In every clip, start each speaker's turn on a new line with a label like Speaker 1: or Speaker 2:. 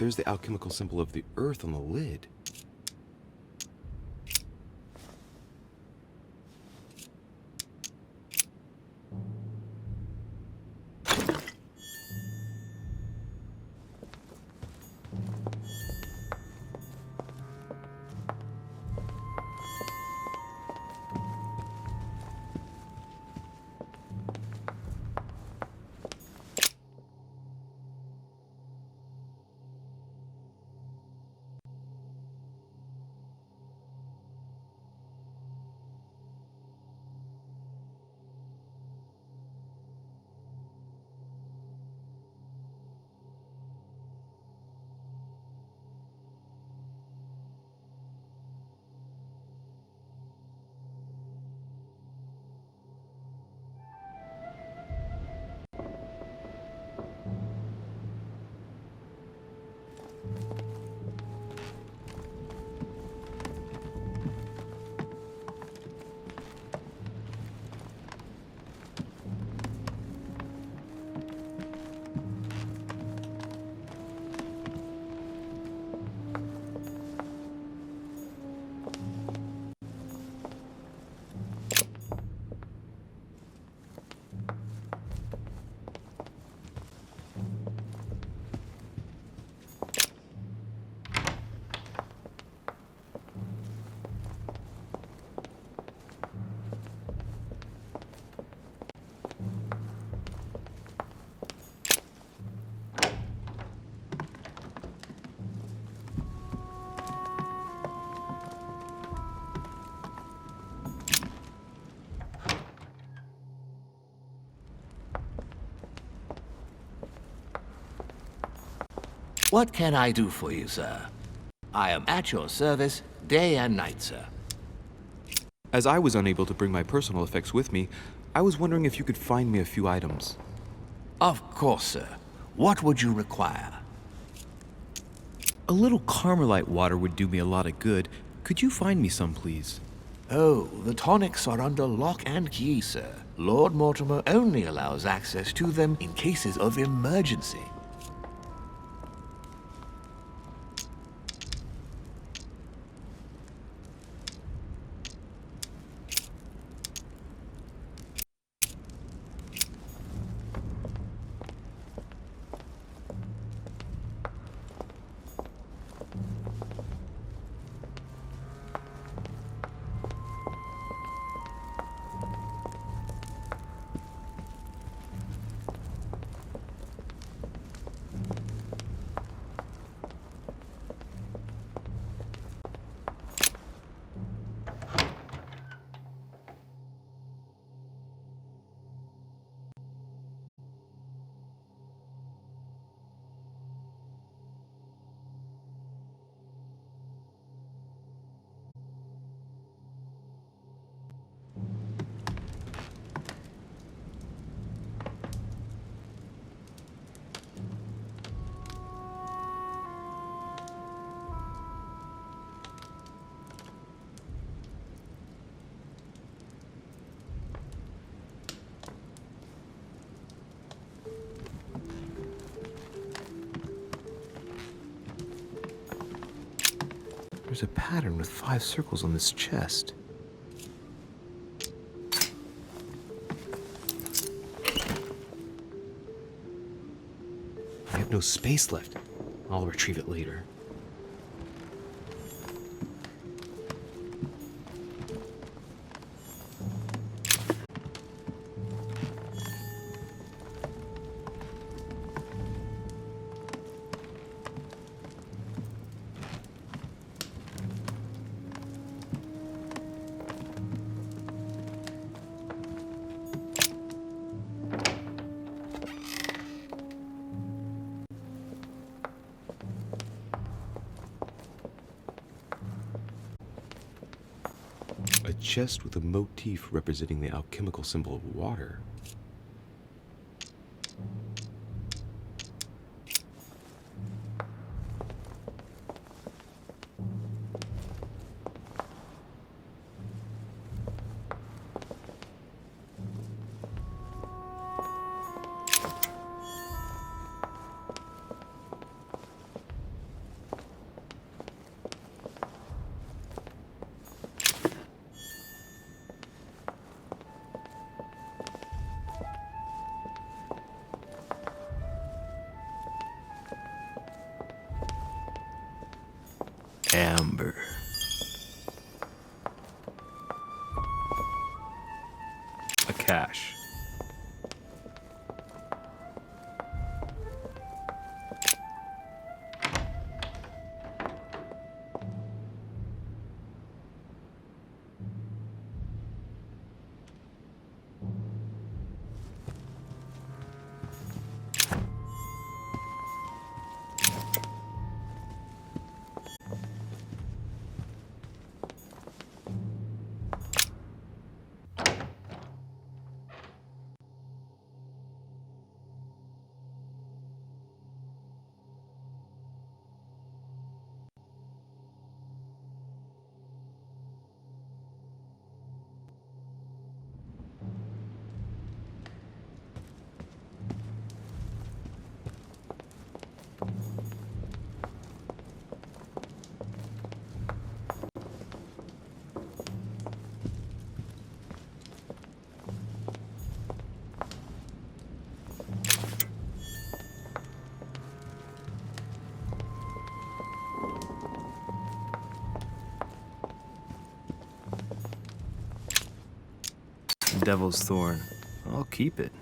Speaker 1: There's the alchemical symbol of the earth on the lid.
Speaker 2: What can I do for you, sir? I am at your service day and night, sir.
Speaker 1: As I was unable to bring my personal effects with me, I was wondering if you could find me a few items.
Speaker 2: Of course, sir. What would you require?
Speaker 3: A little Carmelite water would do me a lot of good. Could you find me some, please?
Speaker 2: Oh, the tonics are under lock and key, sir. Lord Mortimer only allows access to them in cases of emergency.
Speaker 1: There's a pattern with 5 circles on this chest. I have no space left. I'll retrieve it later. A chest with a motif representing the alchemical symbol of water.
Speaker 2: Amber.
Speaker 1: A cache.
Speaker 3: Devil's Thorn. I'll keep it.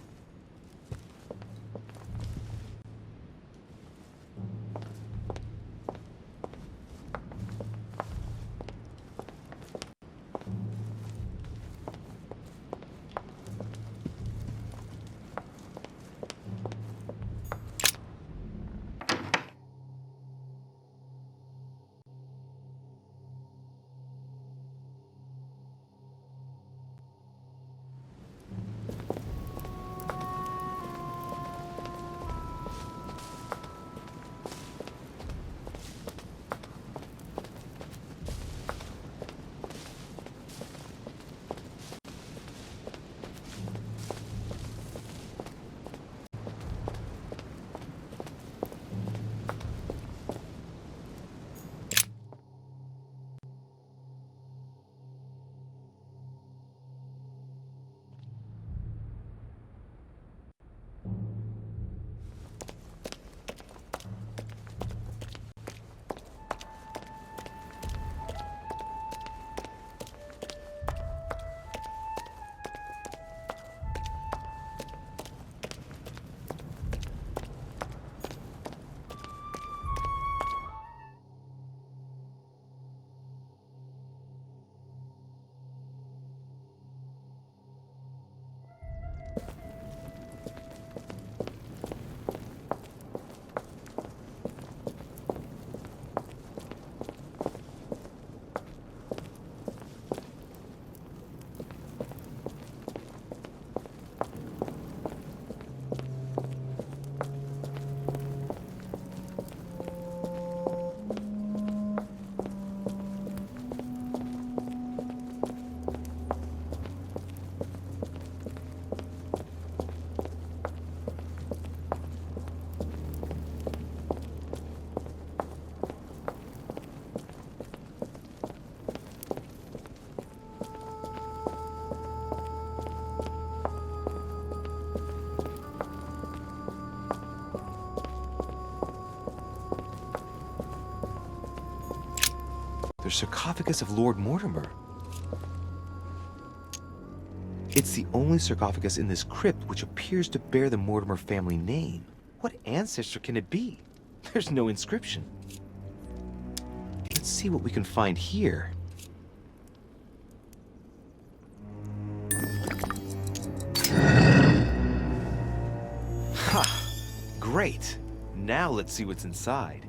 Speaker 1: The sarcophagus of Lord Mortimer. It's the only sarcophagus in this crypt which appears to bear the Mortimer family name. What ancestor can it be? There's no inscription. Let's see what we can find here. Ha! Great! Now let's see what's inside.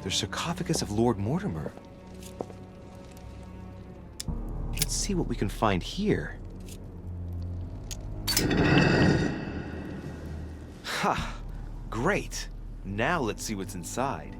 Speaker 1: The sarcophagus of Lord Mortimer. Let's see what we can find here. Ha! Great! Now let's see what's inside.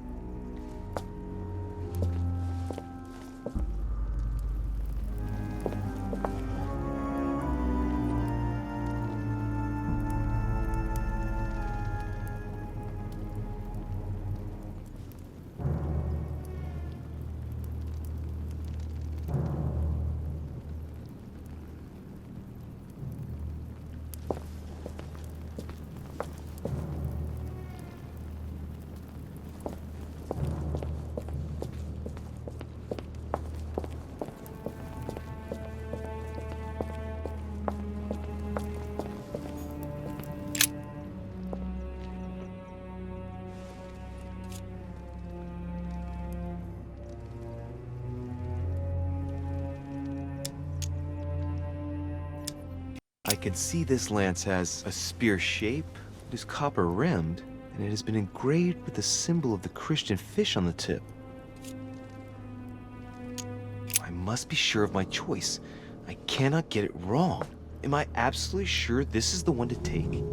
Speaker 1: I can see this lance has a spear shape, it is copper rimmed, and it has been engraved with the symbol of the Christian fish on the tip. I must be sure of my choice. I cannot get it wrong. Am I absolutely sure this is the one to take?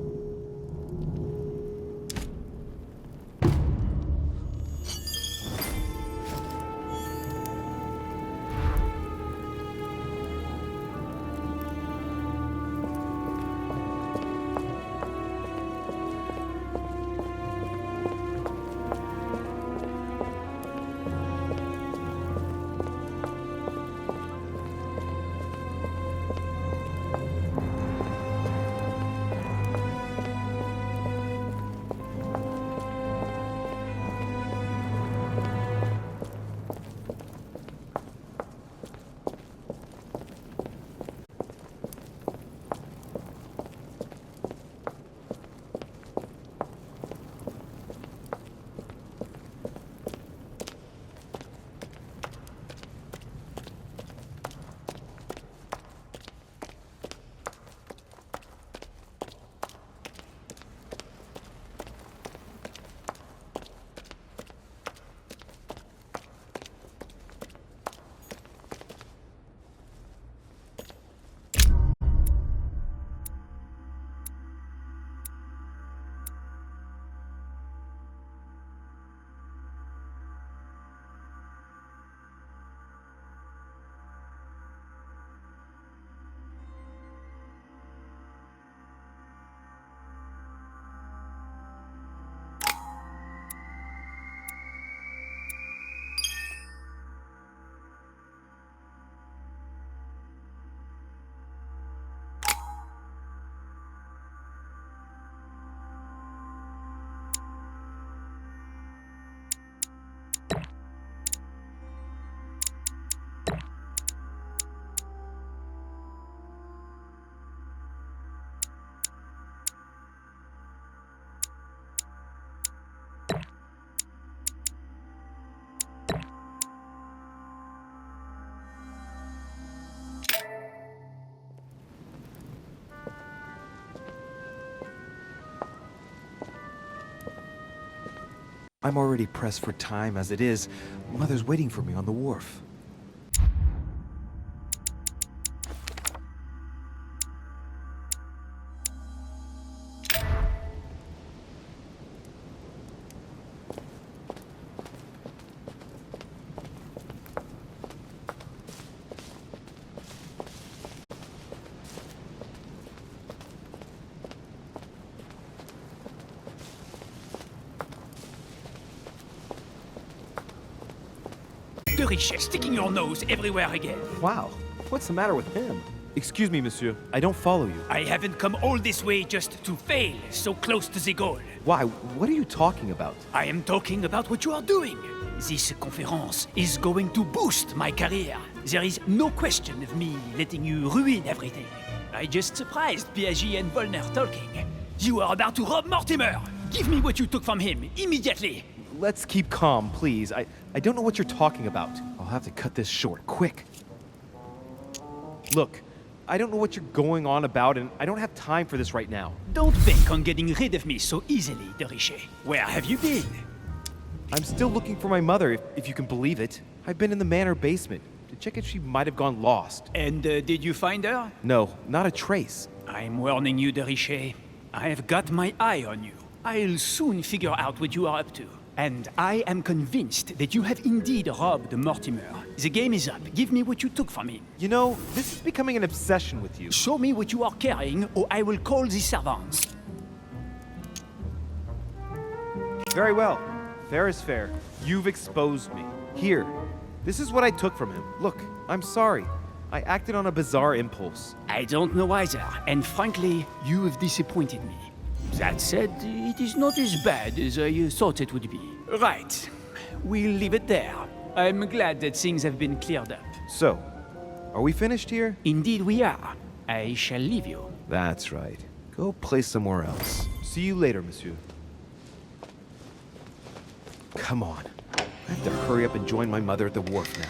Speaker 1: I'm already pressed for time as it is. Mother's waiting for me on the wharf.
Speaker 4: De Richet sticking your nose everywhere again.
Speaker 1: Wow, what's the matter with him? Excuse me, monsieur. I don't follow you.
Speaker 4: I haven't come all this way just to fail so close to the goal.
Speaker 1: Why? What are you talking about?
Speaker 4: I am talking about what you are doing. This conference is going to boost my career. There is no question of me letting you ruin everything. I just surprised Piaget and Volner talking. You are about to rob Mortimer. Give me what you took from him immediately.
Speaker 1: Let's keep calm, please. I don't know what you're talking about. I'll have to cut this short, quick. Look, I don't know what you're going on about, and I don't have time for this right now.
Speaker 4: Don't bank on getting rid of me so easily, De Richet. Where have you been?
Speaker 1: I'm still looking for my mother, if you can believe it. I've been in the manor basement to check if she might have gone lost.
Speaker 4: And did you find her?
Speaker 1: No, not a trace.
Speaker 4: I'm warning you, De Richet. I've got my eye on you. I'll soon figure out what you are up to. And I am convinced that you have indeed robbed Mortimer. The game is up. Give me what you took from him.
Speaker 1: You know, this is becoming an obsession with you.
Speaker 4: Show me what you are carrying, or I will call the servants.
Speaker 1: Very well. Fair is fair. You've exposed me. Here. This is what I took from him. Look, I'm sorry. I acted on a bizarre impulse.
Speaker 4: I don't know either, and frankly, you have disappointed me. That said, it is not as bad as I thought it would be. Right. We'll leave it there. I'm glad that things have been cleared up.
Speaker 1: So, are we finished here?
Speaker 4: Indeed we are. I shall leave you.
Speaker 1: That's right. Go play somewhere else. See you later, monsieur. Come on. I have to hurry up and join my mother at the wharf now.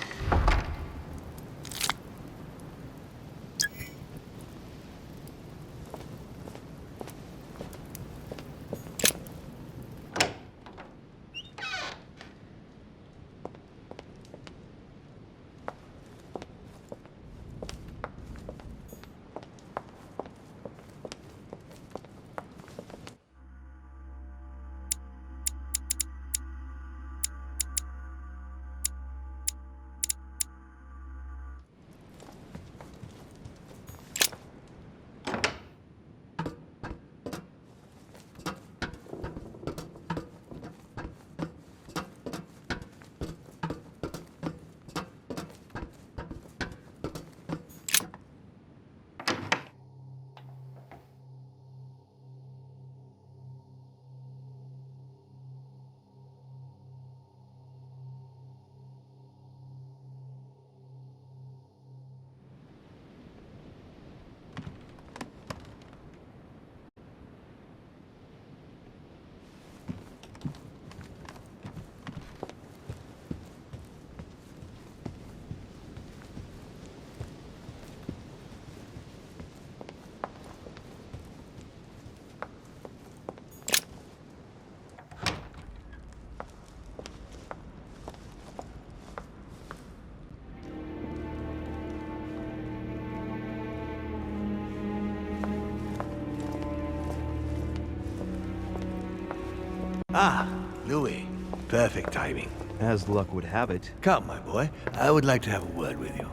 Speaker 5: Ah, Louis. Perfect timing.
Speaker 1: As luck would have it.
Speaker 5: Come, my boy. I would like to have a word with you.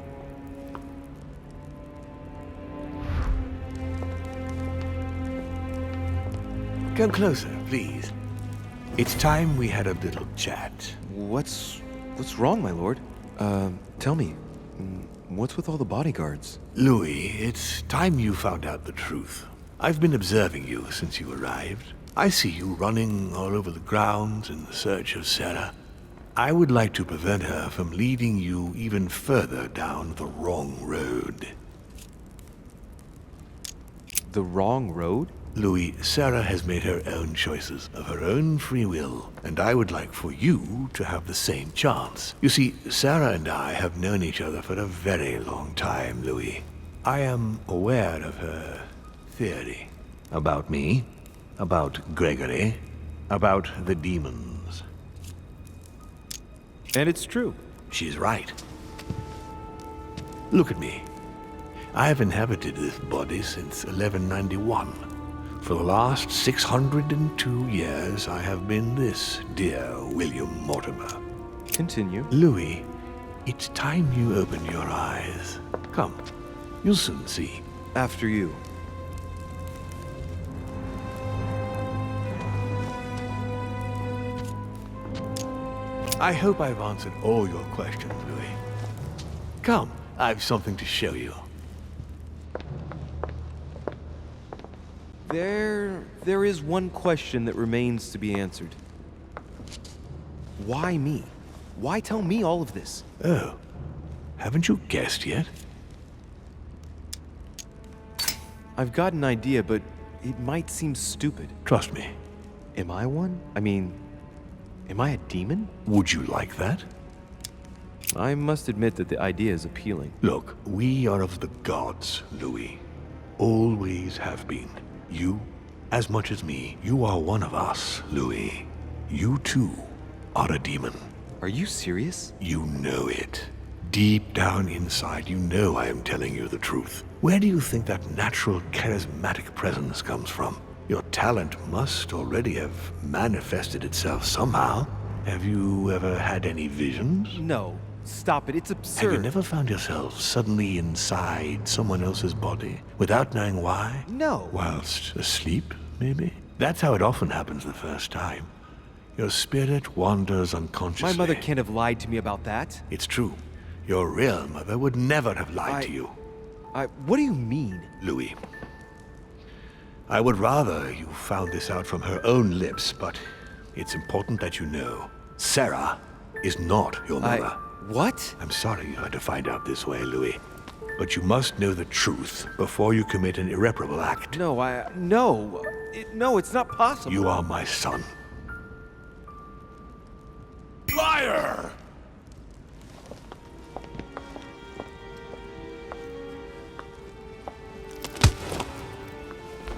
Speaker 5: Come closer, please. It's time we had a little chat.
Speaker 1: What's wrong, my lord? Tell me. What's with all the bodyguards?
Speaker 5: Louis, it's time you found out the truth. I've been observing you since you arrived. I see you running all over the grounds in search of Sarah. I would like to prevent her from leading you even further down the wrong road.
Speaker 1: The wrong road?
Speaker 5: Louis, Sarah has made her own choices of her own free will, and I would like for you to have the same chance. You see, Sarah and I have known each other for a very long time, Louis. I am aware of her theory. About me, about Gregory, about the demons.
Speaker 1: And it's true.
Speaker 5: She's right. Look at me. I have inhabited this body since 1191. For the last 602 years, I have been this dear William Mortimer.
Speaker 1: Continue.
Speaker 5: Louis, it's time you open your eyes. Come, you'll soon see.
Speaker 1: After you.
Speaker 5: I hope I've answered all your questions, Louis. Come, I've something to show you.
Speaker 1: There is one question that remains to be answered. Why me? Why tell me all of this?
Speaker 5: Oh, haven't you guessed yet?
Speaker 1: I've got an idea, but it might seem stupid.
Speaker 5: Trust me.
Speaker 1: Am I one? I mean, am I a demon?
Speaker 5: Would you like that?
Speaker 1: I must admit that the idea is appealing.
Speaker 5: Look, we are of the gods, Louis. Always have been. You, as much as me, you are one of us, Louis. You too are a demon.
Speaker 1: Are you serious?
Speaker 5: You know it. Deep down inside, you know I am telling you the truth. Where do you think that natural, charismatic presence comes from? Your talent must already have manifested itself somehow. Have you ever had any visions?
Speaker 1: No. Stop it. It's absurd.
Speaker 5: Have you never found yourself suddenly inside someone else's body without knowing why?
Speaker 1: No.
Speaker 5: Whilst asleep, maybe? That's how it often happens the first time. Your spirit wanders unconsciously.
Speaker 1: My mother can't have lied to me about that.
Speaker 5: It's true. Your real mother would never have lied to you.
Speaker 1: What do you mean?
Speaker 5: Louis, I would rather you found this out from her own lips, but it's important that you know. Sarah is not your mother.
Speaker 1: What?
Speaker 5: I'm sorry you had to find out this way, Louis. But you must know the truth before you commit an irreparable act.
Speaker 1: No, no. No, it's not possible.
Speaker 5: You are my son. Liar!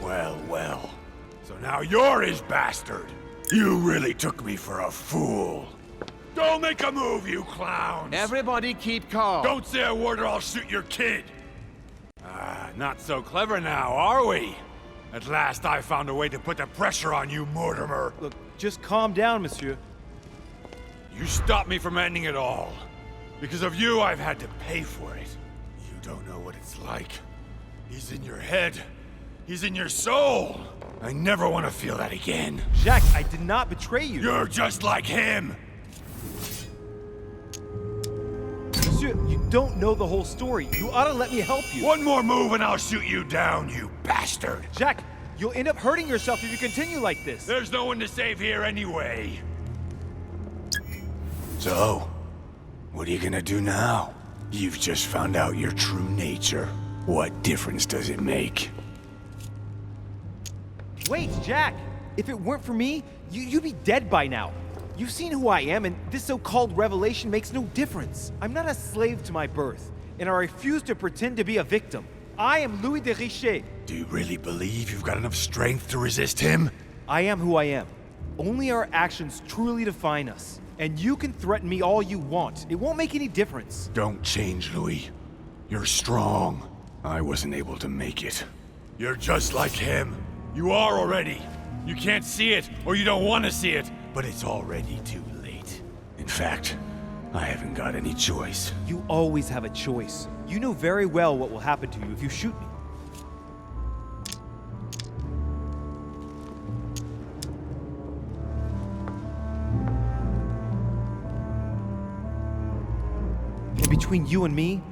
Speaker 6: Well, well. So now you're his bastard. You really took me for a fool. Don't make a move, you clowns!
Speaker 7: Everybody keep calm.
Speaker 6: Don't say a word or I'll shoot your kid! Ah, not so clever now, are we? At last I found a way to put the pressure on you, Mortimer.
Speaker 1: Look, just calm down, monsieur.
Speaker 6: You stopped me from ending it all. Because of you, I've had to pay for it. You don't know what it's like. He's in your head. He's in your soul. I never want to feel that again.
Speaker 1: Jacques, I did not betray you.
Speaker 6: You're just like him!
Speaker 1: Monsieur, you don't know the whole story. You ought to let me help you.
Speaker 6: One more move and I'll shoot you down, you bastard!
Speaker 1: Jacques, you'll end up hurting yourself if you continue like this.
Speaker 6: There's no one to save here anyway. So, what are you gonna do now? You've just found out your true nature. What difference does it make?
Speaker 1: Wait, Jack! If it weren't for me, you'd be dead by now. You've seen who I am, and this so-called revelation makes no difference. I'm not a slave to my birth, and I refuse to pretend to be a victim. I am Louis de Richet.
Speaker 6: Do you really believe you've got enough strength to resist him?
Speaker 1: I am who I am. Only our actions truly define us. And you can threaten me all you want. It won't make any difference.
Speaker 6: Don't change, Louis. You're strong. I wasn't able to make it. You're just like him. You are already. You can't see it, or you don't want to see it, but it's already too late. In fact, I haven't got any choice.
Speaker 1: You always have a choice. You know very well what will happen to you if you shoot me. And between you and me,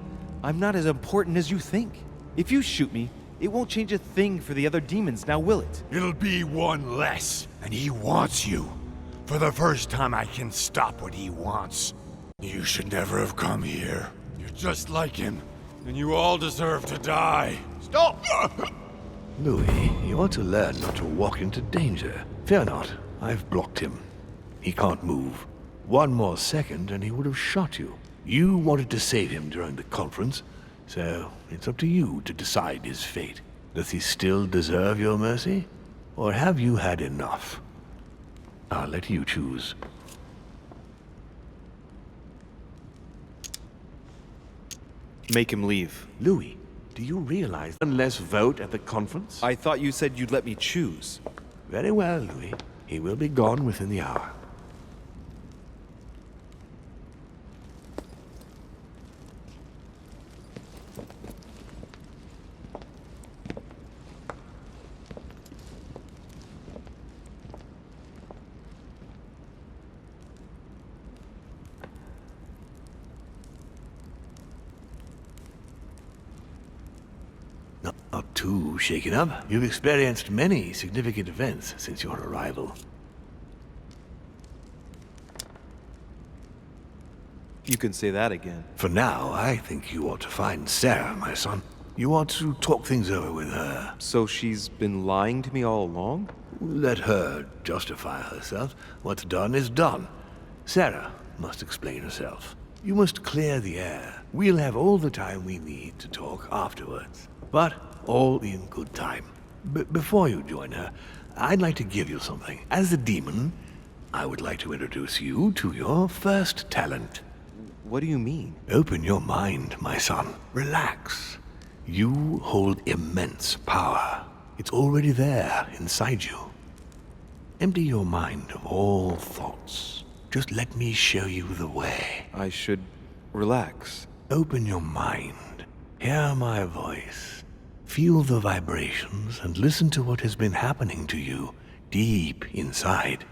Speaker 1: I'm not as important as you think. If you shoot me, it won't change a thing for the other demons, now will it?
Speaker 6: It'll be one less, and he wants you. For the first time, I can stop what he wants. You should never have come here. You're just like him, and you all deserve to die. Stop!
Speaker 5: Louis, you ought to learn not to walk into danger. Fear not, I've blocked him. He can't move. One more second and he would have shot you. You wanted to save him during the conference, so it's up to you to decide his fate. Does he still deserve your mercy? Or have you had enough? I'll let you choose.
Speaker 1: Make him leave.
Speaker 5: Louis, do you realize one less vote at the conference?
Speaker 1: I thought you said you'd let me choose.
Speaker 5: Very well, Louis. He will be gone within the hour. Not too shaken up. You've experienced many significant events since your arrival.
Speaker 1: You can say that again.
Speaker 5: For now, I think you ought to find Sarah, my son. You ought to talk things over with her.
Speaker 1: So she's been lying to me all along?
Speaker 5: Let her justify herself. What's done is done. Sarah must explain herself. You must clear the air. We'll have all the time we need to talk afterwards. But all in good time. Before you join her, I'd like to give you something. As a demon, I would like to introduce you to your first talent.
Speaker 1: What do you mean?
Speaker 5: Open your mind, my son. Relax. You hold immense power. It's already there inside you. Empty your mind of all thoughts. Just let me show you the way.
Speaker 1: I should relax.
Speaker 5: Open your mind. Hear my voice. Feel the vibrations and listen to what has been happening to you deep inside,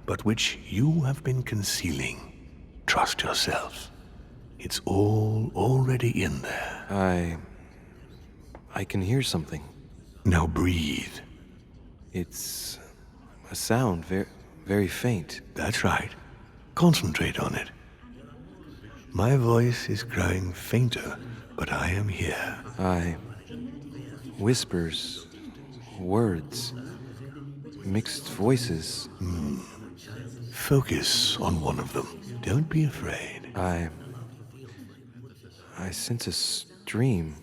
Speaker 5: but which you have been concealing. Trust yourself. It's all already in there.
Speaker 1: I can hear something.
Speaker 5: Now breathe.
Speaker 1: It's a sound, very faint.
Speaker 5: That's right. Concentrate on it. My voice is growing fainter, but I am here.
Speaker 1: Whispers, words, mixed voices.
Speaker 5: Focus on one of them. Don't be afraid.
Speaker 1: I sense a stream.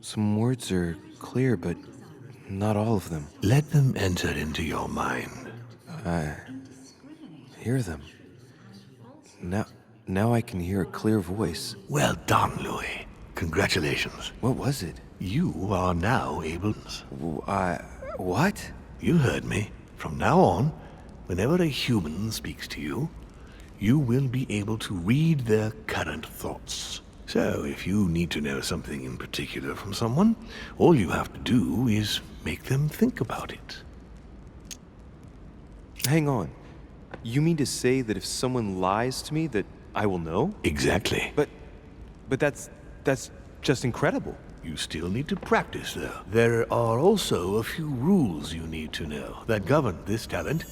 Speaker 1: Some words are clear, but not all of them.
Speaker 5: Let them enter into your mind.
Speaker 1: I hear them. Now I can hear a clear voice.
Speaker 5: Well done, Louis. Congratulations.
Speaker 1: What was it?
Speaker 5: You are now able...
Speaker 1: What?
Speaker 5: You heard me. From now on, whenever a human speaks to you, you will be able to read their current thoughts. So, if you need to know something in particular from someone, all you have to do is make them think about it.
Speaker 1: Hang on. You mean to say that if someone lies to me that I will know?
Speaker 5: Exactly.
Speaker 1: But that's just incredible.
Speaker 5: You still need to practice, though. There are also a few rules you need to know that govern this talent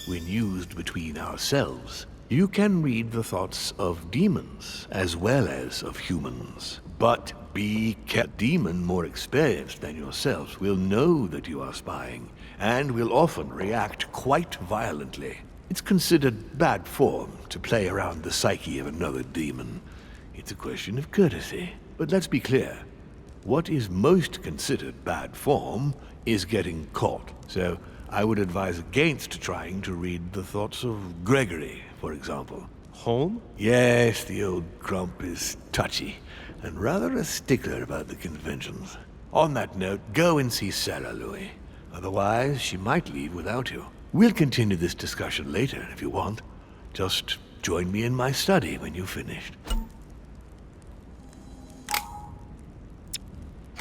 Speaker 5: when used between ourselves. You can read the thoughts of demons as well as of humans. But be careful. A demon more experienced than yourself will know that you are spying and will often react quite violently. It's considered bad form to play around the psyche of another demon. It's a question of courtesy. But let's be clear. What is most considered bad form is getting caught. So I would advise against trying to read the thoughts of Gregory, for example.
Speaker 1: Home?
Speaker 5: Yes, the old grump is touchy and rather a stickler about the conventions. On that note, go and see Sarah, Louis. Otherwise, she might leave without you. We'll continue this discussion later if you want. Just join me in my study when you've finished.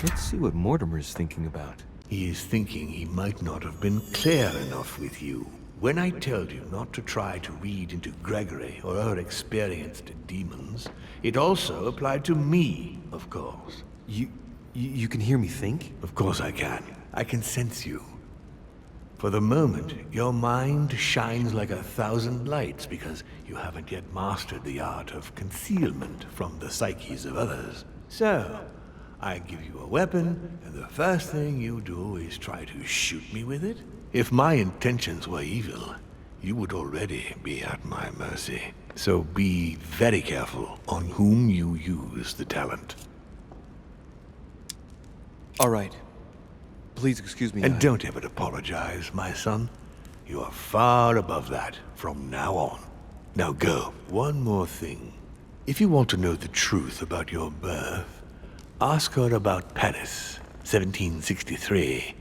Speaker 1: Let's see what Mortimer's thinking about.
Speaker 5: He is thinking he might not have been clear enough with you. When I told you not to try to read into Gregory or her experienced demons, it also applied to me, of course.
Speaker 1: You can hear me think?
Speaker 5: Of course I can. I can sense you. For the moment, your mind shines like 1,000 lights because you haven't yet mastered the art of concealment from the psyches of others. So, I give you a weapon, and the first thing you do is try to shoot me with it? If my intentions were evil, you would already be at my mercy. So be very careful on whom you use the talent.
Speaker 1: All right. Please excuse me.
Speaker 5: And don't ever apologize, my son. You are far above that from now on. Now go. One more thing. If you want to know the truth about your birth, ask her about Paris, 1763,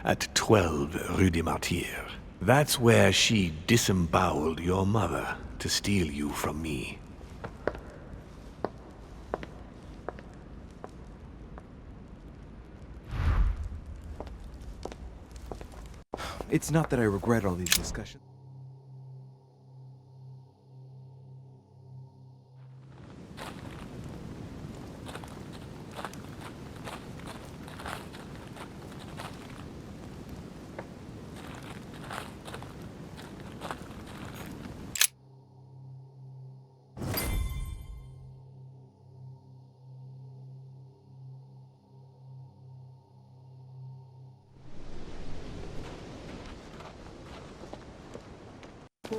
Speaker 5: at 12 Rue des Martyrs. That's where she disemboweled your mother to steal you from me.
Speaker 1: It's not that I regret all these discussions.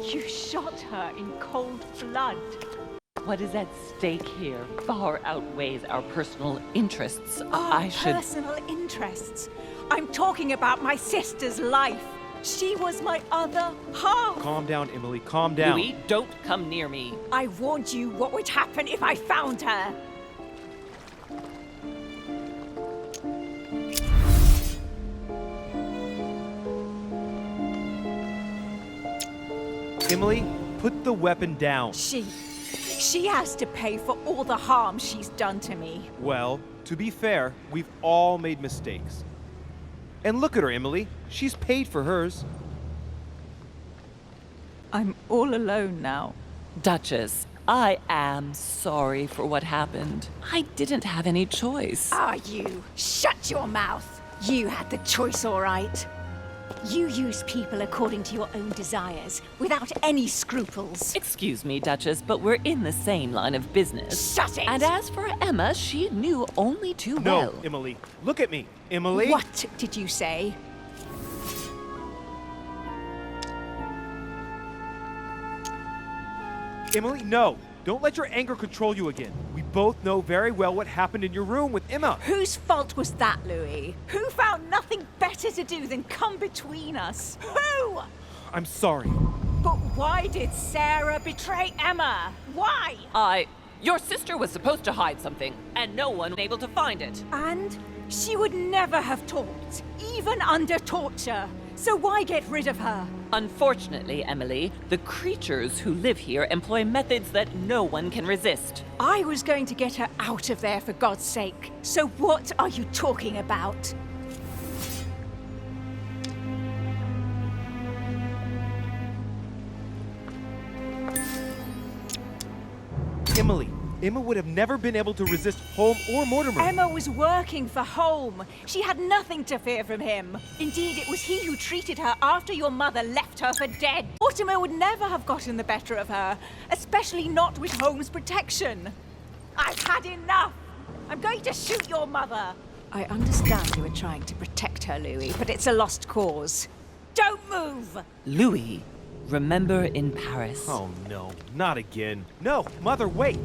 Speaker 7: You shot her in cold blood.
Speaker 8: What is at stake here far outweighs our personal interests. I should...
Speaker 7: Personal interests. I'm talking about my sister's life. She was my other half.
Speaker 1: Calm down, Emily. Calm down.
Speaker 8: Louis, don't come near me.
Speaker 7: I warned you what would happen if I found her.
Speaker 1: Emily, put the weapon down.
Speaker 7: She has to pay for all the harm she's done to me.
Speaker 1: Well, to be fair, we've all made mistakes. And look at her, Emily. She's paid for hers.
Speaker 7: I'm all alone now.
Speaker 8: Duchess, I am sorry for what happened. I didn't have any choice.
Speaker 7: You? Shut your mouth. You had the choice, all right. You use people according to your own desires, without any scruples.
Speaker 8: Excuse me, Duchess, but we're in the same line of business.
Speaker 7: Shut it!
Speaker 8: And as for Emma, she knew only too
Speaker 1: No,
Speaker 8: well.
Speaker 1: Emily. Look at me. Emily?
Speaker 7: What did you say?
Speaker 1: Emily, no. Don't let your anger control you again. We both know very well what happened in your room with Emma.
Speaker 7: Whose fault was that, Louis? Who found nothing better to do than come between us? Who?
Speaker 1: I'm sorry.
Speaker 7: But why did Sarah betray Emma? Why?
Speaker 8: Your sister was supposed to hide something, and no one was able to find it.
Speaker 7: And she would never have talked, even under torture. So why get rid of her?
Speaker 8: Unfortunately, Emily, the creatures who live here employ methods that no one can resist.
Speaker 7: I was going to get her out of there, for God's sake. So what are you talking about?
Speaker 1: Emily, Emma would have never been able to resist Holm or Mortimer.
Speaker 7: Emma was working for Holm. She had nothing to fear from him. Indeed, it was he who treated her after your mother left her for dead. Mortimer would never have gotten the better of her, especially not with Holm's protection. I've had enough. I'm going to shoot your mother. I understand you were trying to protect her, Louis, but it's a lost cause. Don't move!
Speaker 8: Louis, remember in Paris.
Speaker 1: Oh no, not again. No, Mother, wait!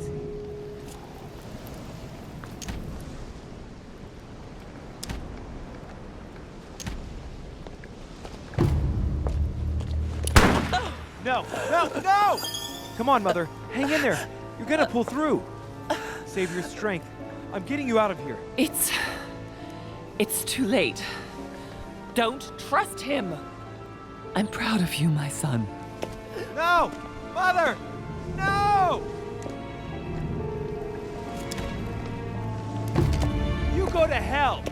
Speaker 1: No, no, no! Come on, Mother. Hang in there. You're gonna pull through. Save your strength. I'm getting you out of here.
Speaker 8: It's too late. don't trust him. I'm proud of you, my son.
Speaker 1: No! Mother! No! You go to hell!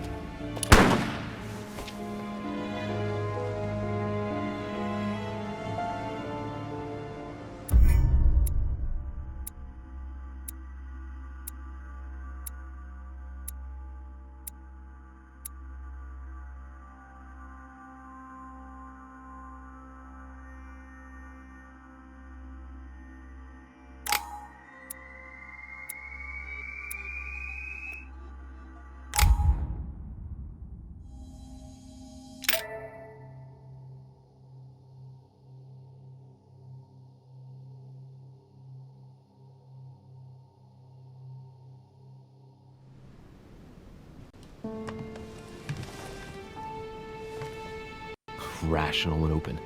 Speaker 9: Rational and open.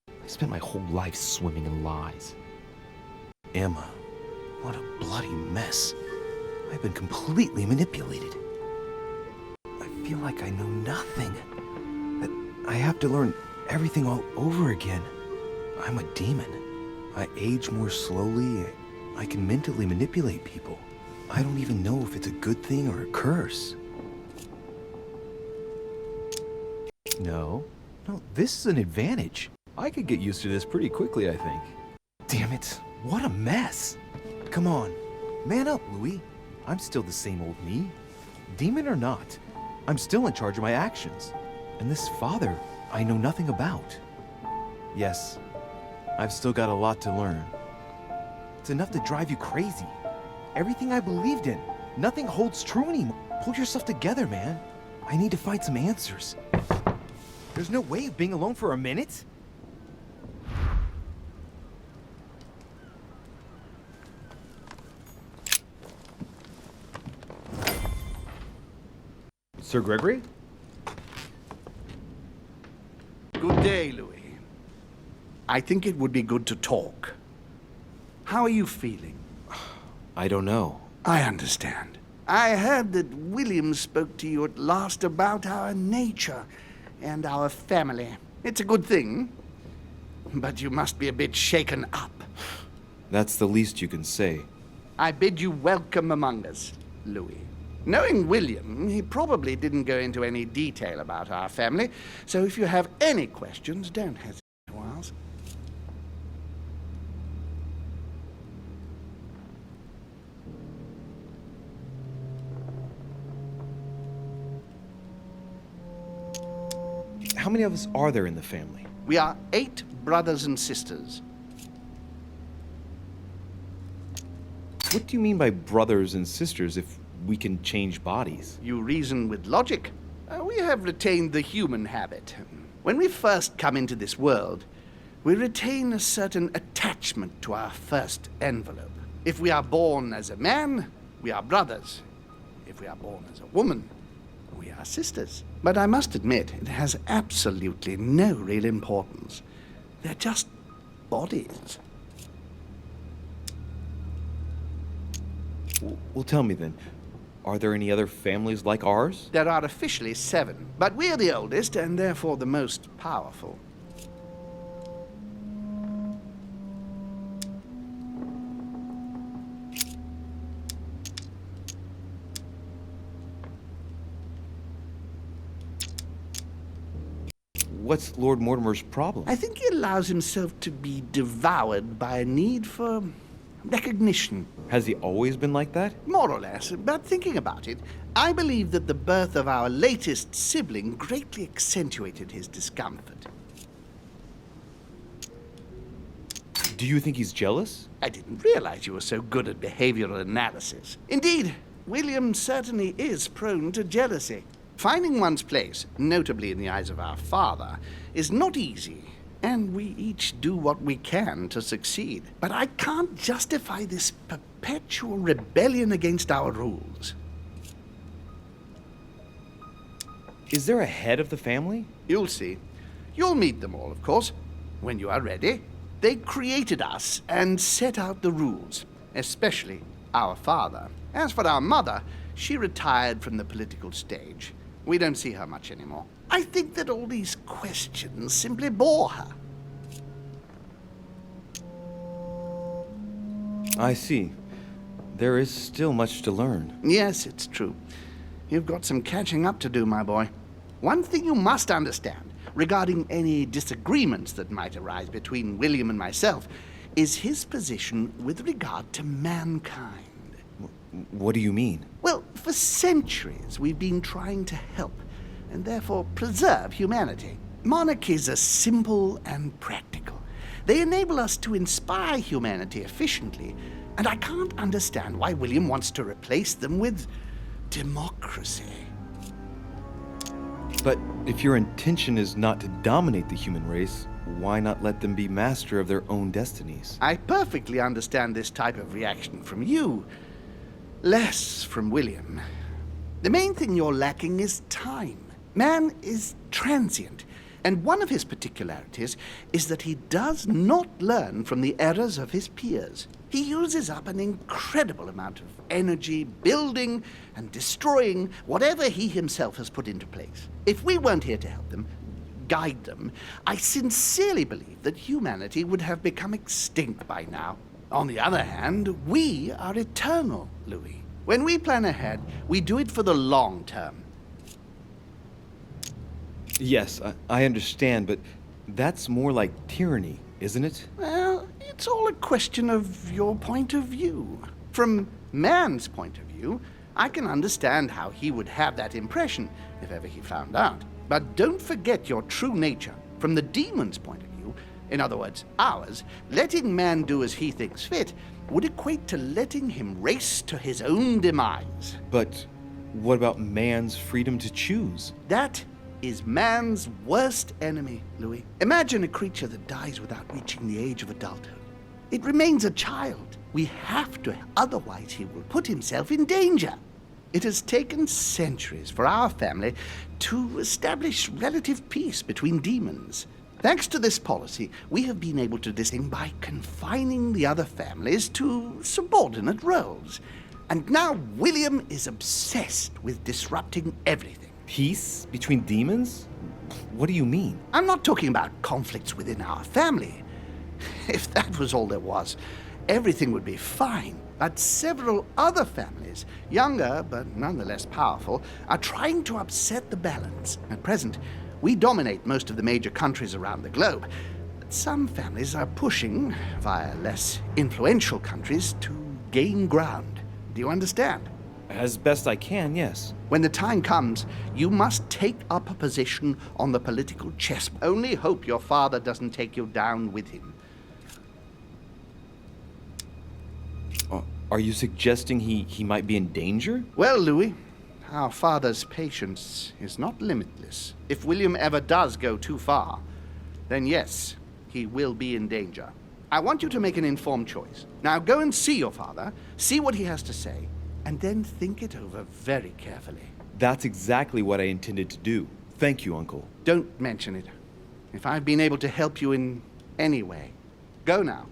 Speaker 9: I spent my whole life swimming in lies. Emma, what a bloody mess. I've been completely manipulated. I feel like I know nothing. That I have to learn everything all over again. I'm a demon. I age more slowly. I can mentally manipulate people. I don't even know if it's a good thing or a curse. No, this is an advantage. I could get used to this pretty quickly, I think. Damn it, what a mess. Come on, man up, Louis. I'm still the same old me. Demon or not, I'm still in charge of my actions. And this father, I know nothing about. Yes, I've still got a lot to learn. It's enough to drive you crazy. Everything I believed in, nothing holds true anymore. Pull yourself together, man. I need to find some answers.
Speaker 1: There's no way of being alone for a minute? Sir Gregory?
Speaker 10: Good day, Louis. I think it would be good to talk. How are you feeling?
Speaker 9: I don't know.
Speaker 10: I understand. I heard that William spoke to you at last about our nature and our family. It's a good thing, but you must be a bit shaken up.
Speaker 9: That's the least you can say.
Speaker 10: I bid you welcome among us, Louis. Knowing William, he probably didn't go into any detail about our family, so if you have any questions, don't hesitate to ask.
Speaker 1: How many of us are there in the family?
Speaker 10: We are 8 brothers and sisters.
Speaker 1: What do you mean by brothers and sisters if we can change bodies?
Speaker 10: You reason with logic. We have retained the human habit. When we first come into this world, we retain a certain attachment to our first envelope. If we are born as a man, we are brothers. If we are born as a woman, we are sisters. But I must admit, it has absolutely no real importance. They're just bodies.
Speaker 1: Well, tell me then, are there any other families like ours?
Speaker 10: There are officially 7, but we're the oldest and therefore the most powerful.
Speaker 1: What's Lord Mortimer's problem?
Speaker 10: I think he allows himself to be devoured by a need for recognition.
Speaker 1: Has he always been like that?
Speaker 10: More or less, but thinking about it, I believe that the birth of our latest sibling greatly accentuated his discomfort.
Speaker 1: Do you think he's jealous?
Speaker 10: I didn't realize you were so good at behavioral analysis. Indeed, William certainly is prone to jealousy. Finding one's place, notably in the eyes of our father, is not easy, and we each do what we can to succeed. But I can't justify this perpetual rebellion against our rules.
Speaker 1: Is there a head of the family?
Speaker 10: You'll see. You'll meet them all, of course, when you are ready. They created us and set out the rules, especially our father. As for our mother, she retired from the political stage. We don't see her much anymore. I think that all these questions simply bore her.
Speaker 3: I see. There is still much to learn.
Speaker 10: Yes, it's true. You've got some catching up to do, my boy. One thing you must understand regarding any disagreements that might arise between William and myself is his position with regard to mankind.
Speaker 3: What do you mean?
Speaker 10: Well, for centuries we've been trying to help and therefore preserve humanity. Monarchies are simple and practical. They enable us to inspire humanity efficiently, and I can't understand why William wants to replace them with democracy.
Speaker 3: But if your intention is not to dominate the human race, why not let them be master of their own destinies?
Speaker 10: I perfectly understand this type of reaction from you, less from William. The main thing you're lacking is time. Man is transient, and one of his particularities is that he does not learn from the errors of his peers. He uses up an incredible amount of energy building and destroying whatever he himself has put into place. If we weren't here to help them, guide them, I sincerely believe that humanity would have become extinct by now. On the other hand, we are eternal, Louis. When we plan ahead, we do it for the long term.
Speaker 3: Yes, I understand, but that's more like tyranny, isn't it?
Speaker 10: Well, it's all a question of your point of view. From man's point of view, I can understand how he would have that impression if ever he found out. But don't forget your true nature. From the demon's point of view, in other words, ours, letting man do as he thinks fit would equate to letting him race to his own demise.
Speaker 3: But what about man's freedom to choose?
Speaker 10: That is man's worst enemy, Louis. Imagine a creature that dies without reaching the age of adulthood. It remains a child. We have to, otherwise he will put himself in danger. It has taken centuries for our family to establish relative peace between demons. Thanks to this policy, we have been able to do this by confining the other families to subordinate roles. And now William is obsessed with disrupting everything.
Speaker 3: Peace between demons? What do you mean?
Speaker 10: I'm not talking about conflicts within our family. If that was all there was, everything would be fine. But several other families, younger but nonetheless powerful, are trying to upset the balance. At present, we dominate most of the major countries around the globe. But some families are pushing, via less influential countries, to gain ground. Do you understand?
Speaker 3: As best I can, yes.
Speaker 10: When the time comes, you must take up a position on the political chessboard. Only hope your father doesn't take you down with him.
Speaker 3: Are you suggesting he might be in danger?
Speaker 10: Well, Louis, our father's patience is not limitless. If William ever does go too far, then yes, he will be in danger. I want you to make an informed choice. Now go and see your father, see what he has to say, and then think it over very carefully.
Speaker 3: That's exactly what I intended to do. Thank you, Uncle.
Speaker 10: Don't mention it. If I've been able to help you in any way, go now.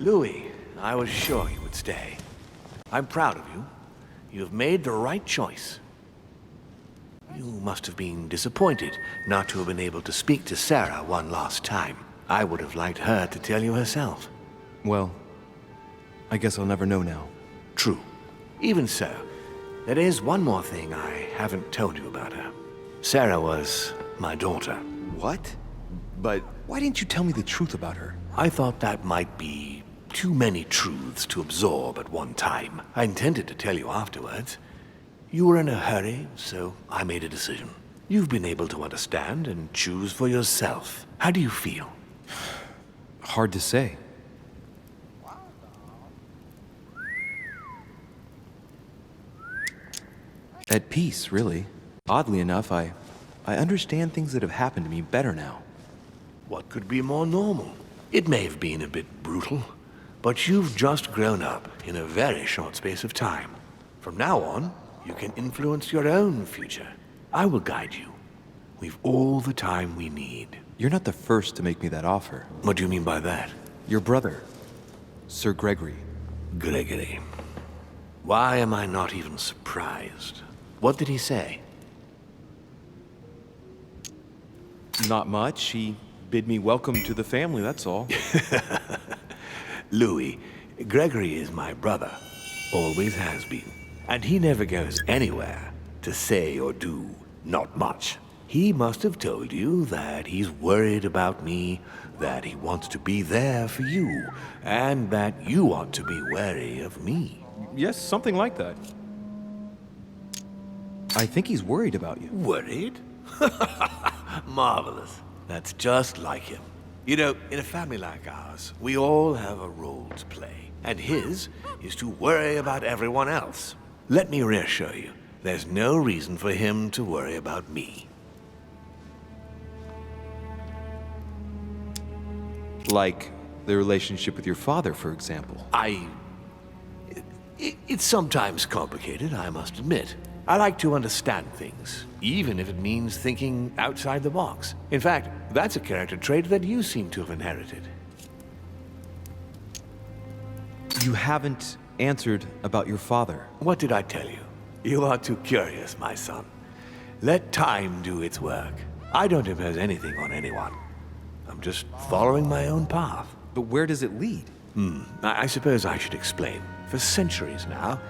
Speaker 5: Louis, I was sure you would stay. I'm proud of you. You have made the right choice. You must have been disappointed not to have been able to speak to Sarah one last time. I would have liked her to tell you herself.
Speaker 3: Well, I guess I'll never know now.
Speaker 5: True. Even so, there is one more thing I haven't told you about her. Sarah was my daughter.
Speaker 9: What? But why didn't you tell me the truth about her?
Speaker 5: I thought that might be too many truths to absorb at one time. I intended to tell you afterwards. You were in a hurry, so I made a decision. You've been able to understand and choose for yourself. How do you feel?
Speaker 3: Hard to say. At peace, really. Oddly enough, I understand things that have happened to me better now.
Speaker 5: What could be more normal? It may have been a bit brutal, but you've just grown up in a very short space of time. From now on, you can influence your own future. I will guide you. We've all the time we need.
Speaker 3: You're not the first to make me that offer.
Speaker 5: What do you mean by that?
Speaker 3: Your brother, Sir Gregory.
Speaker 5: Gregory. Why am I not even surprised? What did he say?
Speaker 3: Not much. He bid me welcome to the family, that's all.
Speaker 5: Louis, Gregory is my brother. Always has been. And he never goes anywhere to say or do not much. He must have told you that he's worried about me, that he wants to be there for you, and that you ought to be wary of me.
Speaker 3: Yes, something like that. I think he's worried about you.
Speaker 5: Worried? Marvelous. That's just like him. You know, in a family like ours, we all have a role to play, and his is to worry about everyone else. Let me reassure you, there's no reason for him to worry about me.
Speaker 3: Like the relationship with your father, for example.
Speaker 5: It's sometimes complicated, I must admit. I like to understand things, even if it means thinking outside the box. In fact, that's a character trait that you seem to have inherited.
Speaker 3: You haven't answered about your father.
Speaker 5: What did I tell you? You are too curious, my son. Let time do its work. I don't impose anything on anyone. I'm just following my own path.
Speaker 3: But where does it lead?
Speaker 5: I suppose I should explain. For centuries now,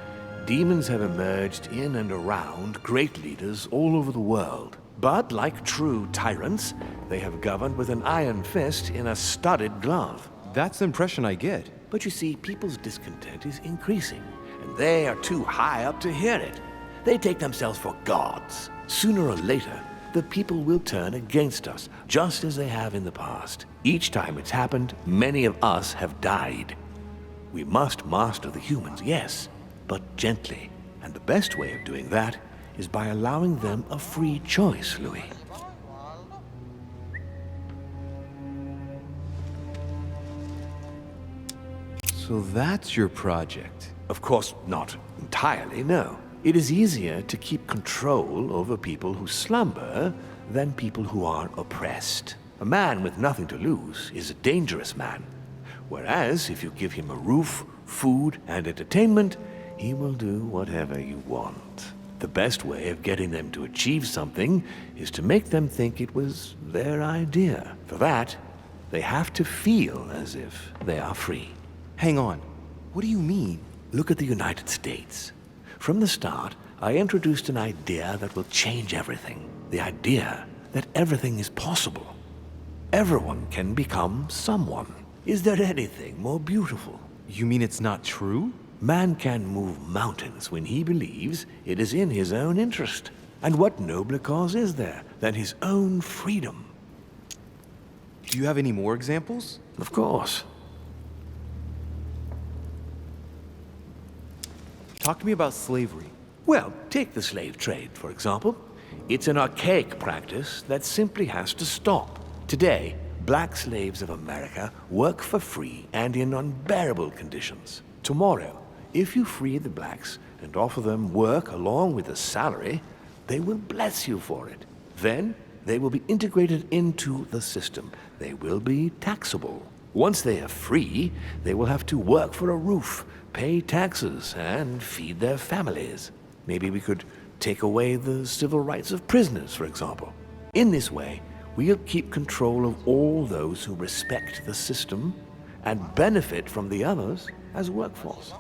Speaker 5: demons have emerged in and around great leaders all over the world. But like true tyrants, they have governed with an iron fist in a studded glove.
Speaker 3: That's the impression I get.
Speaker 5: But you see, people's discontent is increasing, and they are too high up to hear it. They take themselves for gods. Sooner or later, the people will turn against us, just as they have in the past. Each time it's happened, many of us have died. We must master the humans, yes, but gently. And the best way of doing that is by allowing them a free choice, Louis.
Speaker 3: So that's your project.
Speaker 5: Of course, not entirely, no. It is easier to keep control over people who slumber than people who are oppressed. A man with nothing to lose is a dangerous man. Whereas, if you give him a roof, food, and entertainment, he will do whatever you want. The best way of getting them to achieve something is to make them think it was their idea. For that, they have to feel as if they are free.
Speaker 3: Hang on. What do you mean?
Speaker 5: Look at the United States. From the start, I introduced an idea that will change everything. The idea that everything is possible. Everyone can become someone. Is there anything more beautiful?
Speaker 3: You mean it's not true?
Speaker 5: Man can move mountains when he believes it is in his own interest. And what nobler cause is there than his own freedom?
Speaker 3: Do you have any more examples?
Speaker 5: Of course.
Speaker 3: Talk to me about slavery.
Speaker 5: Well, take the slave trade, for example. It's an archaic practice that simply has to stop. Today, black slaves of America work for free and in unbearable conditions. Tomorrow, if you free the blacks and offer them work along with a salary, they will bless you for it. Then, they will be integrated into the system. They will be taxable. Once they are free, they will have to work for a roof, pay taxes, and feed their families. Maybe we could take away the civil rights of prisoners, for example. In this way, we'll keep control of all those who respect the system and benefit from the others as workforce.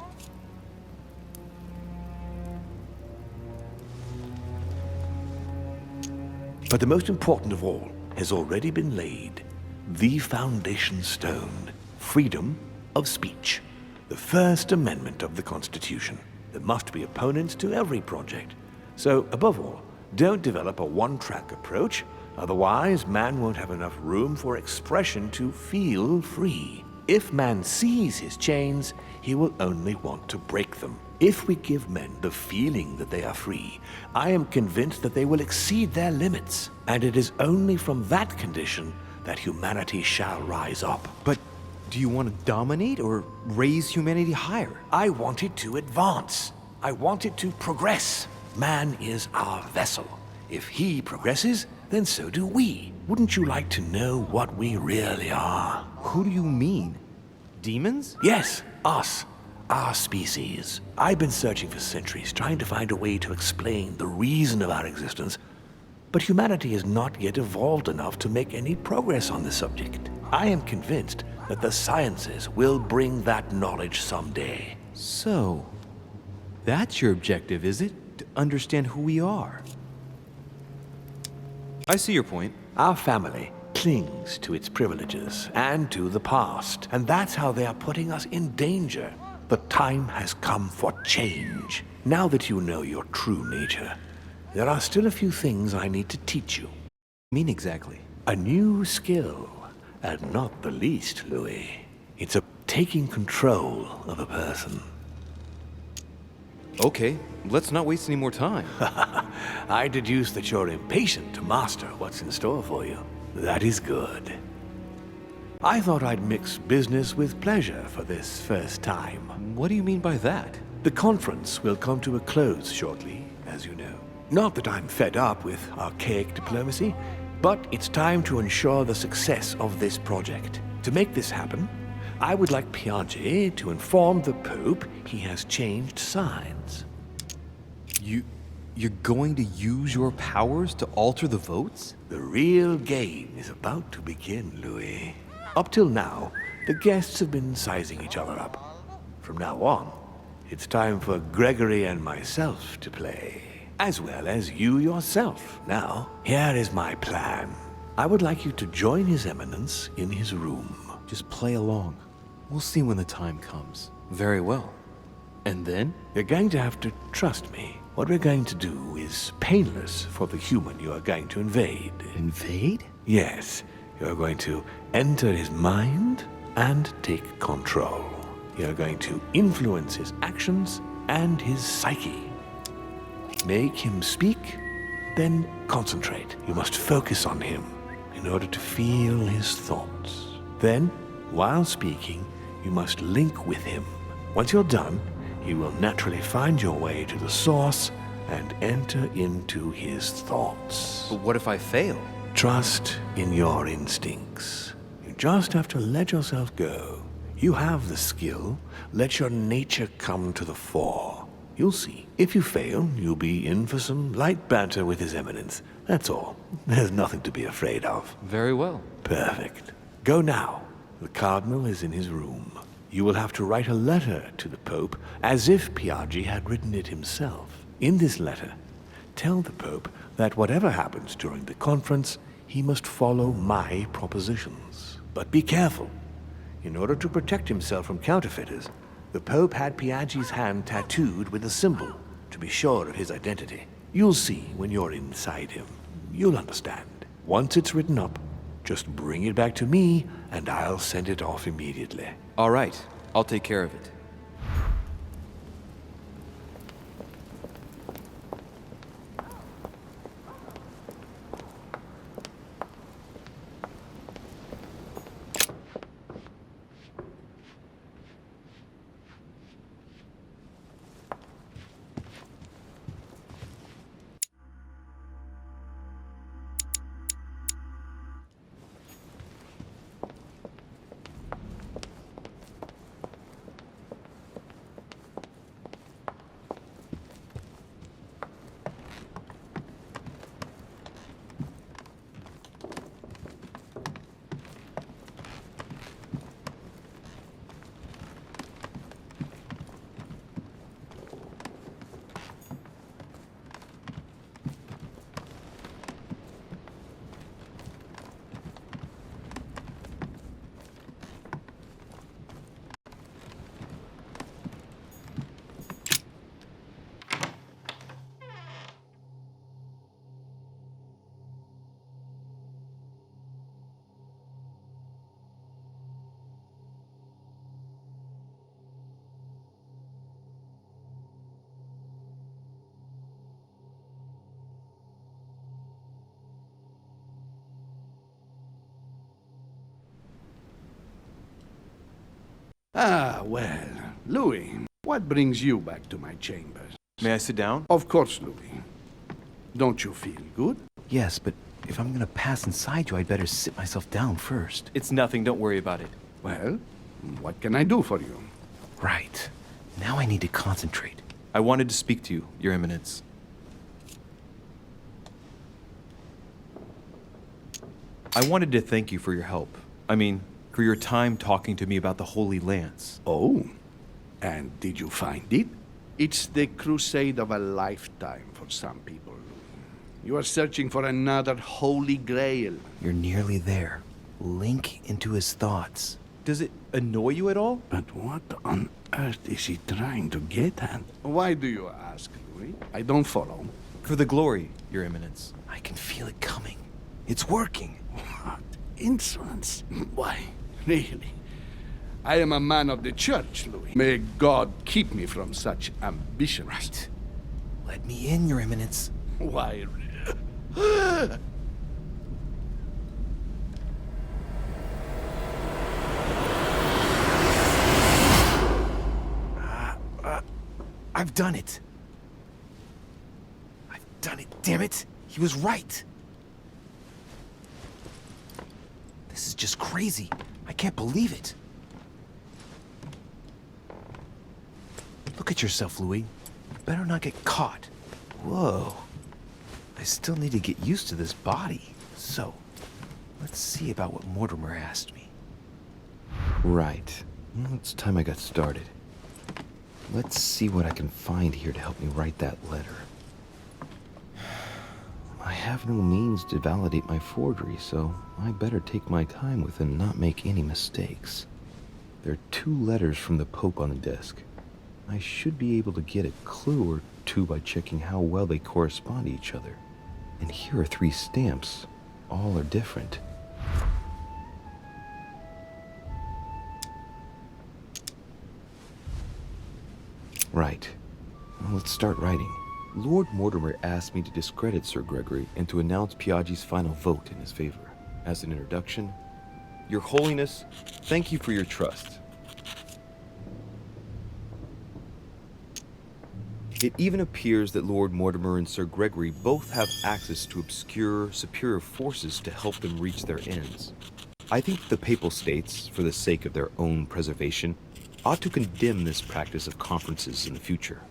Speaker 5: But the most important of all has already been laid. The foundation stone, freedom of speech. The First Amendment of the Constitution. There must be opponents to every project. So, above all, don't develop a one-track approach, otherwise man won't have enough room for expression to feel free. If man sees his chains, he will only want to break them. If we give men the feeling that they are free, I am convinced that they will exceed their limits. And it is only from that condition that humanity shall rise up.
Speaker 9: But do you want to dominate or raise humanity higher?
Speaker 5: I want it to advance. I want it to progress. Man is our vessel. If he progresses, then so do we. Wouldn't you like to know what we really are?
Speaker 9: Who do you mean? Demons?
Speaker 5: Yes, us. Our species. I've been searching for centuries, trying to find a way to explain the reason of our existence. But humanity has not yet evolved enough to make any progress on the subject. I am convinced that the sciences will bring that knowledge someday.
Speaker 9: So, that's your objective, is it? To understand who we are. I see your point.
Speaker 5: Our family clings to its privileges and to the past, and that's how they are putting us in danger. The time has come for change. Now that you know your true nature, there are still a few things I need to teach you.
Speaker 9: Mean exactly?
Speaker 5: A new skill, and not the least, Louis. It's a taking control of a person.
Speaker 9: Okay, let's not waste any more time.
Speaker 5: I deduce that you're impatient to master what's in store for you. That is good. I thought I'd mix business with pleasure for this first time.
Speaker 9: What do you mean by that?
Speaker 5: The conference will come to a close shortly, as you know. Not that I'm fed up with archaic diplomacy, but it's time to ensure the success of this project. To make this happen, I would like Piaget to inform the Pope he has changed sides.
Speaker 9: You're going to use your powers to alter the votes?
Speaker 5: The real game is about to begin, Louis. Up till now, the guests have been sizing each other up. From now on, it's time for Gregory and myself to play, as well as you yourself. Now, here is my plan. I would like you to join His Eminence in his room.
Speaker 9: Just play along. We'll see when the time comes. Very well. And then?
Speaker 5: You're going to have to trust me. What we're going to do is painless for the human you are going to invade.
Speaker 9: Invade?
Speaker 5: Yes. You're going to enter his mind and take control. You're going to influence his actions and his psyche. Make him speak, then concentrate. You must focus on him in order to feel his thoughts. Then, while speaking, you must link with him. Once you're done, you will naturally find your way to the source and enter into his thoughts.
Speaker 9: But what if I fail?
Speaker 5: Trust in your instincts. You just have to let yourself go. You have the skill. Let your nature come to the fore. You'll see. If you fail, you'll be in for some light banter with His Eminence. That's all. There's nothing to be afraid of.
Speaker 9: Very well.
Speaker 5: Perfect. Go now. The Cardinal is in his room. You will have to write a letter to the Pope as if Piaget had written it himself. In this letter, tell the Pope that whatever happens during the conference, he must follow my propositions. But be careful. In order to protect himself from counterfeiters, the Pope had Piaget's hand tattooed with a symbol to be sure of his identity. You'll see when you're inside him. You'll understand. Once it's written up, just bring it back to me and I'll send it off immediately.
Speaker 9: All right, I'll take care of it.
Speaker 10: Ah, well, Louis, what brings you back to my chambers?
Speaker 1: May I sit down?
Speaker 10: Of course, Louis. Don't you feel good?
Speaker 9: Yes, but if I'm gonna pass inside you, I'd better sit myself down first.
Speaker 1: It's nothing, don't worry about it.
Speaker 10: Well, what can I do for you?
Speaker 9: Right. Now I need to concentrate.
Speaker 1: I wanted to speak to you, Your Eminence. I wanted to thank you for your help. I mean, for your time talking to me about the Holy Lance.
Speaker 10: Oh, and did you find it? It's the crusade of a lifetime for some people, Louis. You are searching for another Holy Grail.
Speaker 9: You're nearly there. Link into his thoughts.
Speaker 1: Does it annoy you at all?
Speaker 10: But what on earth is he trying to get at? Why do you ask, Louis? I don't follow.
Speaker 1: For the glory, Your Eminence.
Speaker 9: I can feel it coming. It's working.
Speaker 10: What insolence? Why, really? I am a man of the church, Louis. May God keep me from such ambitions.
Speaker 9: Right. Let me in, Your Eminence.
Speaker 10: Why?
Speaker 9: I've done it. I've done it, damn it. He was right. This is just crazy. I can't believe it. Look at yourself, Louis. You better not get caught. Whoa. I still need to get used to this body. So, let's see about what Mortimer asked me.
Speaker 11: Right. Well, it's time I got started. Let's see what I can find here to help me write that letter. I have no means to validate my forgery, so I better take my time with it and not make any mistakes. There are 2 letters from the Pope on the desk. I should be able to get a clue or 2 by checking how well they correspond to each other. And here are 3 stamps. All are different. Right. Well, let's start writing. Lord Mortimer asked me to discredit Sir Gregory and to announce Piaggi's final vote in his favor. As an introduction, Your Holiness, thank you for your trust. It even appears that Lord Mortimer and Sir Gregory both have access to obscure, superior forces to help them reach their ends. I think the Papal States, for the sake of their own preservation, ought to condemn this practice of conferences in the future.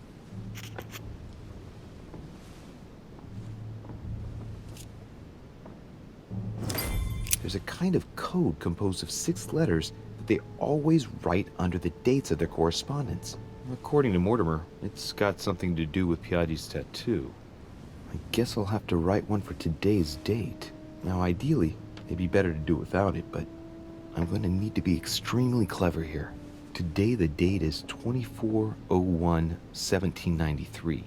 Speaker 11: There's a kind of code composed of 6 letters that they always write under the dates of their correspondence. According to Mortimer, it's got something to do with Piaggi's tattoo. I guess I'll have to write one for today's date. Now, ideally, it'd be better to do without it, but I'm going to need to be extremely clever here. Today the date is 24/01/1793.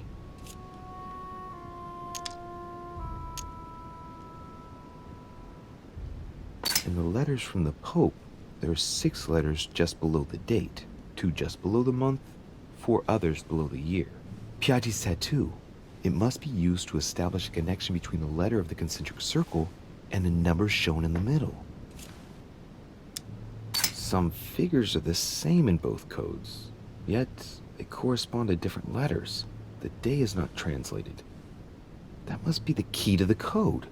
Speaker 11: In the letters from the Pope, there are 6 letters just below the date, 2 just below the month, 4 others below the year. Piaggi's tattoo. It must be used to establish a connection between the letter of the concentric circle and the numbers shown in the middle. Some figures are the same in both codes, yet they correspond to different letters. The day is not translated. That must be the key to the code.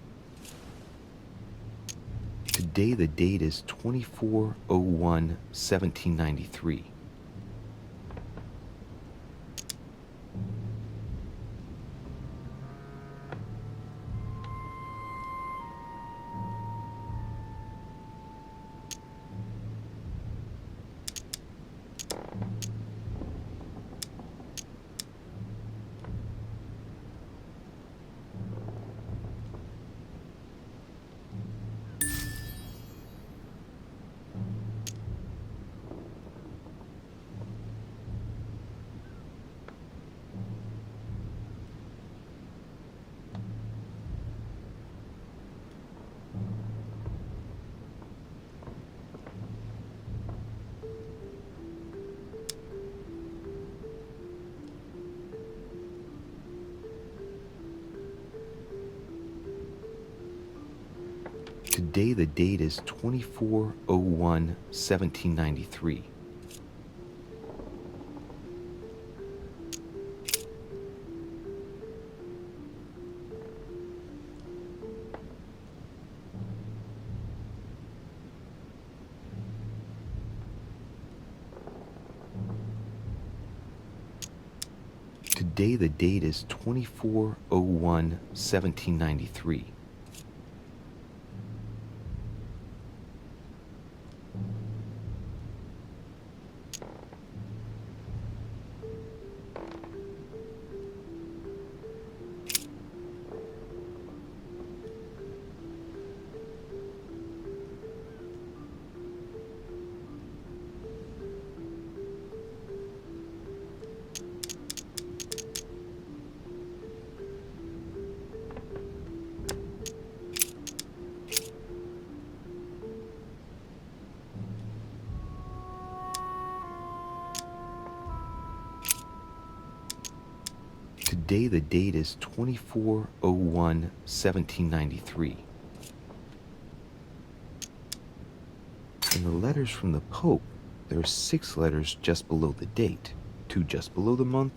Speaker 11: Today the date is 24/01/1793. Today the date is 24/01/1793. Today the date is 24/01/1793. Today the date is 24/01/1793. In the letters from the Pope, there are 6 letters just below the date, 2 just below the month,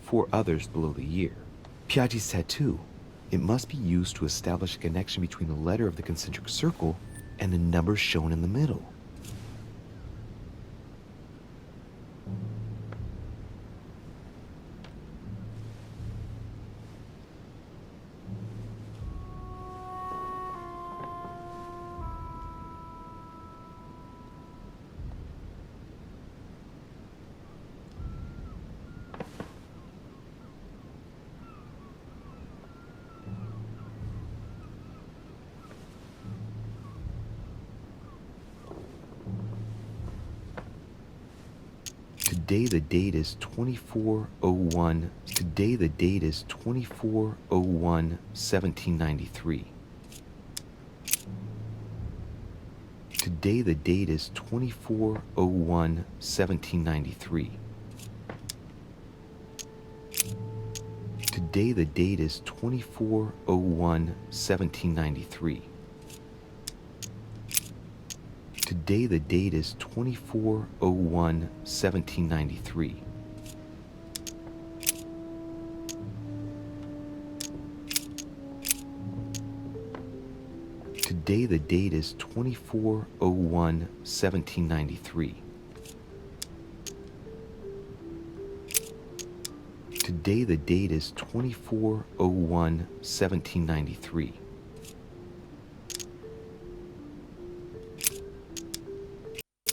Speaker 11: 4 others below the year. Piaggi's tattoo. It must be used to establish a connection between the letter of the concentric circle and the number shown in the middle. Today the date is 24/01. Today the date is 24/01/1793. Today the date is 24/01/1793. Today the date is 24/01/1793. Today the date is 24/01/1793. Today the date is 24/01/1793. Today the date is 24/01/1793.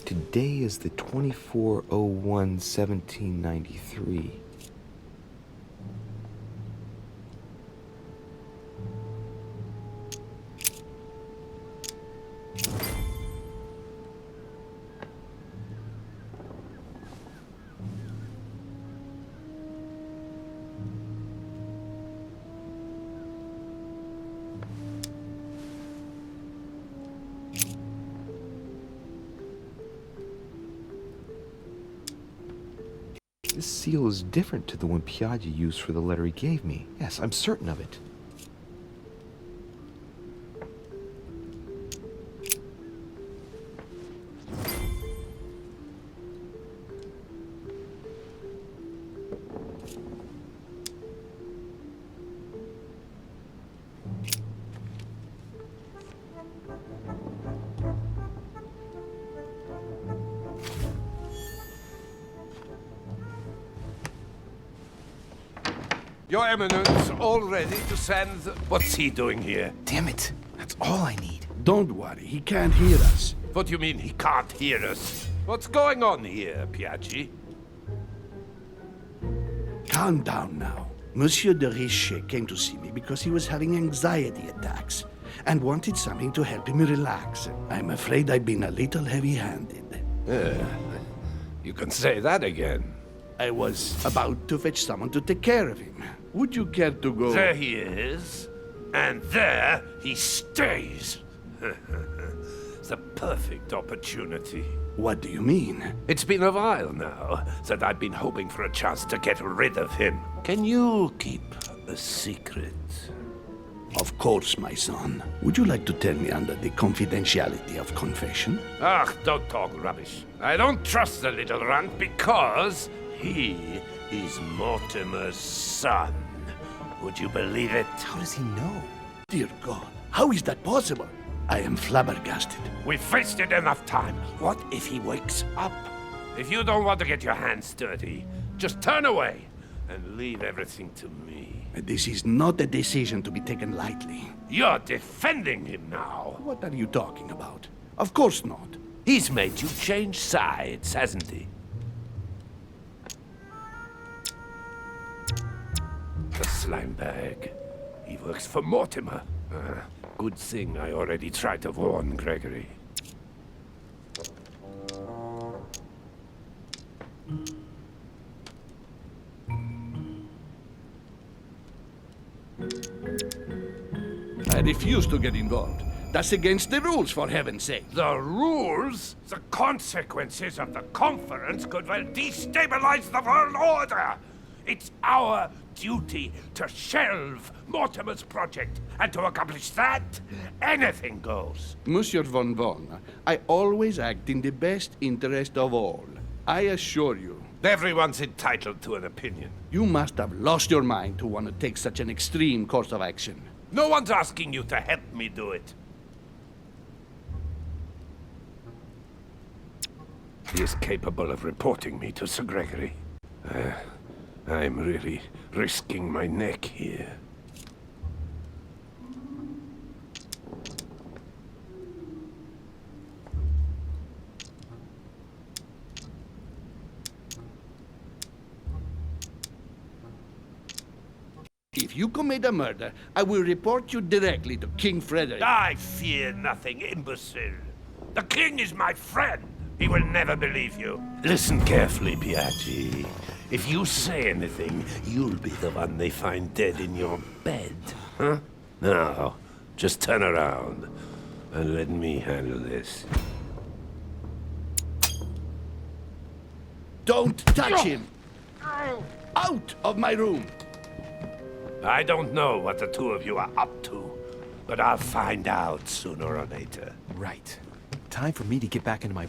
Speaker 11: Today is the 24/01/1793. This seal is different to the one Piaggi used for the letter he gave me. Yes, I'm certain of it.
Speaker 12: Your Eminence, all ready to send... What's he doing here?
Speaker 9: Damn it. That's all I need.
Speaker 10: Don't worry, he can't hear us.
Speaker 12: What do you mean he can't hear us? What's going on here, Piaggi?
Speaker 10: Calm down now. Monsieur de Richet came to see me because he was having anxiety attacks and wanted something to help him relax. I'm afraid I've been a little heavy-handed.
Speaker 12: You can say that again.
Speaker 10: I was about to fetch someone to take care of him. Would you care to go?
Speaker 12: There he is, and there he stays. The perfect opportunity.
Speaker 10: What do you mean?
Speaker 12: It's been a while now that I've been hoping for a chance to get rid of him. Can you keep a secret?
Speaker 10: Of course, my son. Would you like to tell me under the confidentiality of confession?
Speaker 12: Ah, don't talk rubbish. I don't trust the little runt because he is Mortimer's son. Would you believe it?
Speaker 9: How does he know?
Speaker 10: Dear God, how is that possible? I am flabbergasted.
Speaker 12: We've wasted enough time. What if he wakes up? If you don't want to get your hands dirty, just turn away and leave everything to me.
Speaker 10: This is not a decision to be taken lightly.
Speaker 12: You're defending him now.
Speaker 10: What are you talking about? Of course not.
Speaker 12: He's made you change sides, hasn't he? The slime bag. He works for Mortimer. Good thing I already tried to warn Gregory.
Speaker 10: I refuse to get involved. That's against the rules, for heaven's sake.
Speaker 12: The rules? The consequences of the conference could well destabilize the world order! It's our duty to shelve Mortimer's project, and to accomplish that, anything goes.
Speaker 10: Monsieur von Von, I always act in the best interest of all. I assure you.
Speaker 12: Everyone's entitled to an opinion.
Speaker 10: You must have lost your mind to want to take such an extreme course of action.
Speaker 12: No one's asking you to help me do it. He is capable of reporting me to Sir Gregory. I'm really risking my neck here.
Speaker 10: If you commit a murder, I will report you directly to King Frederick.
Speaker 12: I fear nothing, imbecile. The king is my friend. He will never believe you. Listen carefully, Piaggi. If you say anything, you'll be the one they find dead in your bed. Huh? Now, just turn around and let me handle this.
Speaker 10: Don't touch him! Out of my room!
Speaker 12: I don't know what the two of you are up to, but I'll find out sooner or later.
Speaker 1: Right. Time for me to get back into my...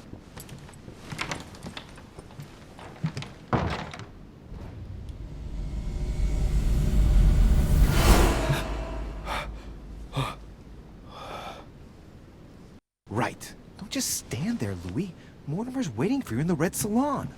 Speaker 1: Right. Don't just stand there, Louis. Mortimer's waiting for you in the Red Salon.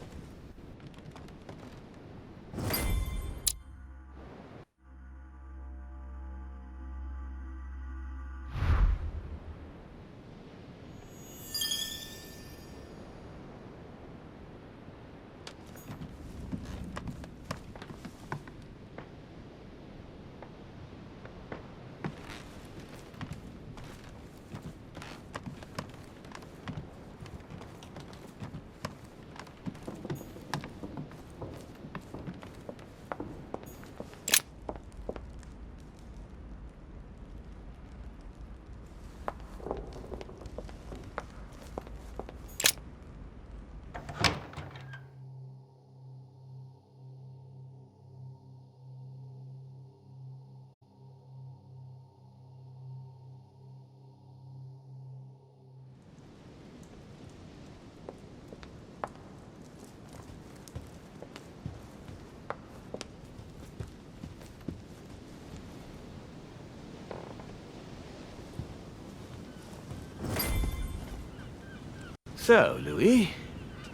Speaker 5: So, Louis,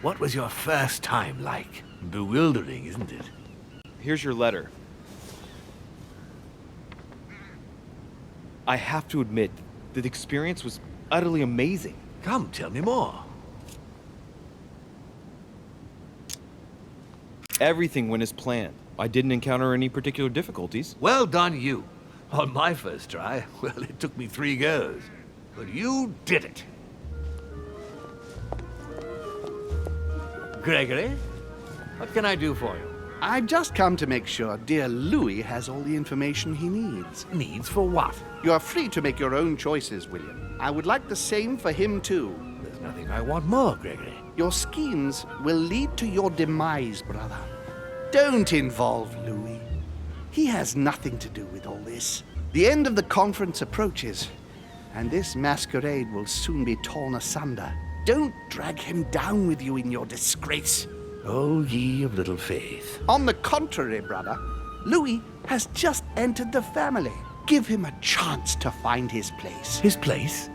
Speaker 5: what was your first time like? Bewildering, isn't it?
Speaker 1: Here's your letter. I have to admit that the experience was utterly amazing.
Speaker 5: Come, tell me more.
Speaker 3: Everything went as planned. I didn't encounter any particular difficulties.
Speaker 5: Well done, you. On my first try, well, it took me 3 goes. But you did it. Gregory, what can I do for you?
Speaker 10: I've just come to make sure dear Louis has all the information he needs.
Speaker 5: Needs for what?
Speaker 10: You are free to make your own choices, William. I would like the same for him, too.
Speaker 5: There's nothing I want more, Gregory.
Speaker 10: Your schemes will lead to your demise, brother. Don't involve Louis. He has nothing to do with all this. The end of the conference approaches, and this masquerade will soon be torn asunder. Don't drag him down with you in your disgrace.
Speaker 5: Oh, ye of little faith.
Speaker 10: On the contrary, brother, Louis has just entered the family. Give him a chance to find his place.
Speaker 5: His place?